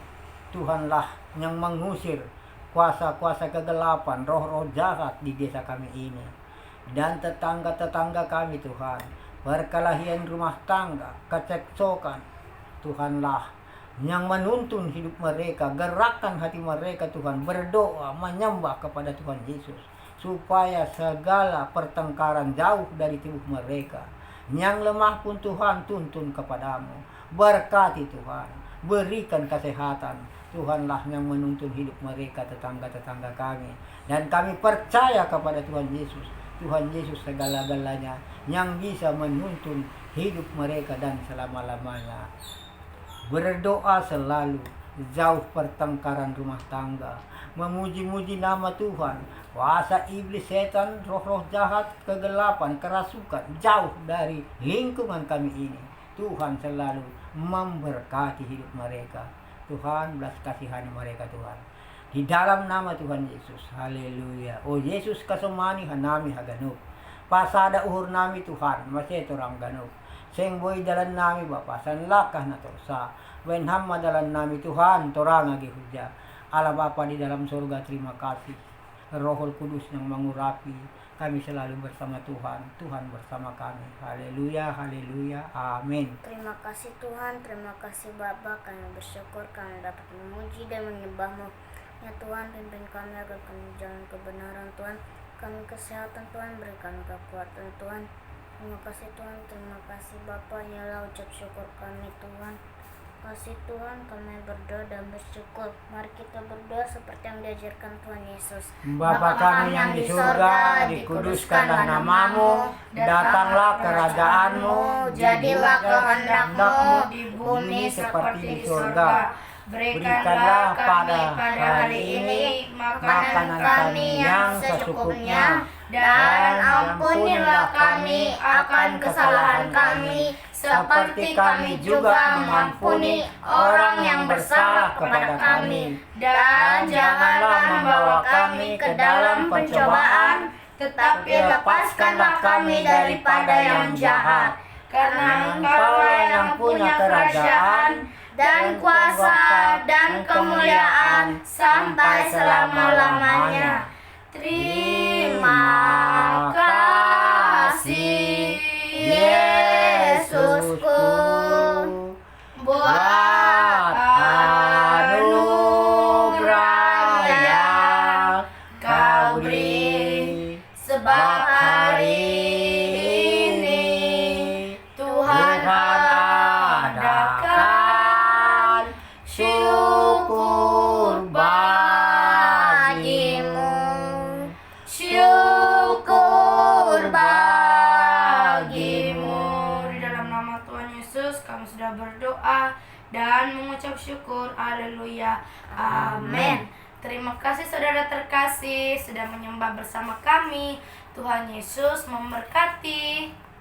Tuhanlah yang mengusir kuasa-kuasa kegelapan, roh-roh jahat di desa kami ini. Dan tetangga-tetangga kami Tuhan, perkelahian rumah tangga, kecekcokan, Tuhanlah yang menuntun hidup mereka, gerakkan hati mereka Tuhan, berdoa, menyembah kepada Tuhan Yesus, supaya segala pertengkaran jauh dari tubuh mereka. Yang lemah pun Tuhan tuntun kepadamu, berkati Tuhan, berikan kesehatan. Tuhanlah yang menuntun hidup mereka, tetangga-tetangga kami. Dan kami percaya kepada Tuhan Yesus. Tuhan Yesus segala-galanya yang bisa menuntun hidup mereka dan selama-lamanya. Berdoa selalu, jauh pertengkaran rumah tangga, memuji-muji nama Tuhan, kuasa iblis, setan, roh-roh jahat, kegelapan, kerasukan, jauh dari lingkungan kami ini. Tuhan selalu memberkati hidup mereka. Tuhan, belas kasihani mereka Tuhan. Di dalam nama Tuhan Yesus, haleluya. Oh Yesus kasumani hanami haganuk. Pasada uhur nami Tuhan, masih orang ganuk. Seng boy dalan nami Bapa, sanlakah na torsa. Wen hamma dalan nami Tuhan, torang agi hujah. Allah Bapa di dalam surga, terima kasih. Rohul Kudus yang mengurapi kami selalu bersama Tuhan. Tuhan bersama kami. Haleluya, haleluya, amin. Terima kasih Tuhan, terima kasih Bapa. Kami bersyukur kami dapat memuji dan menyembah-Mu. Ya Tuhan, pimpin kami agar kami jalan kebenaran Tuhan. Kami kesehatan Tuhan, berikan kekuatan Tuhan. Terima kasih Tuhan, terima kasih Bapa. Ialah ucap syukur kami Tuhan. Kasih Tuhan, kami berdoa dan bersyukur. Mari kita berdoa seperti yang diajarkan Tuhan Yesus. Bapa kami yang di surga, dikuduskanlah namamu, datanglah kerajaanmu, jadilah kehendak-Mu di bumi seperti di surga. Berikanlah pada hari ini makanan kami yang secukupnya, dan ampunilah kami akan kesalahan kami, seperti kami juga mengampuni orang yang bersalah kepada kami. Dan janganlah membawa kami ke dalam pencobaan, tetapi lepaskanlah kami daripada yang jahat. Karena Engkaulah yang punya kerajaan, dan kuasa, dan kemuliaan, sampai selama-lamanya. Terima kasih Yesusku buat anugerah Kau beri, sebab hari ini Tuhan adakan syukur bagimu, syukur bagimu. Di dalam nama Tuhan Yesus kami sudah berdoa dan mengucap syukur. Haleluya, amin. Terima kasih saudara terkasih sudah menyembah bersama kami. Tuhan Yesus memberkati.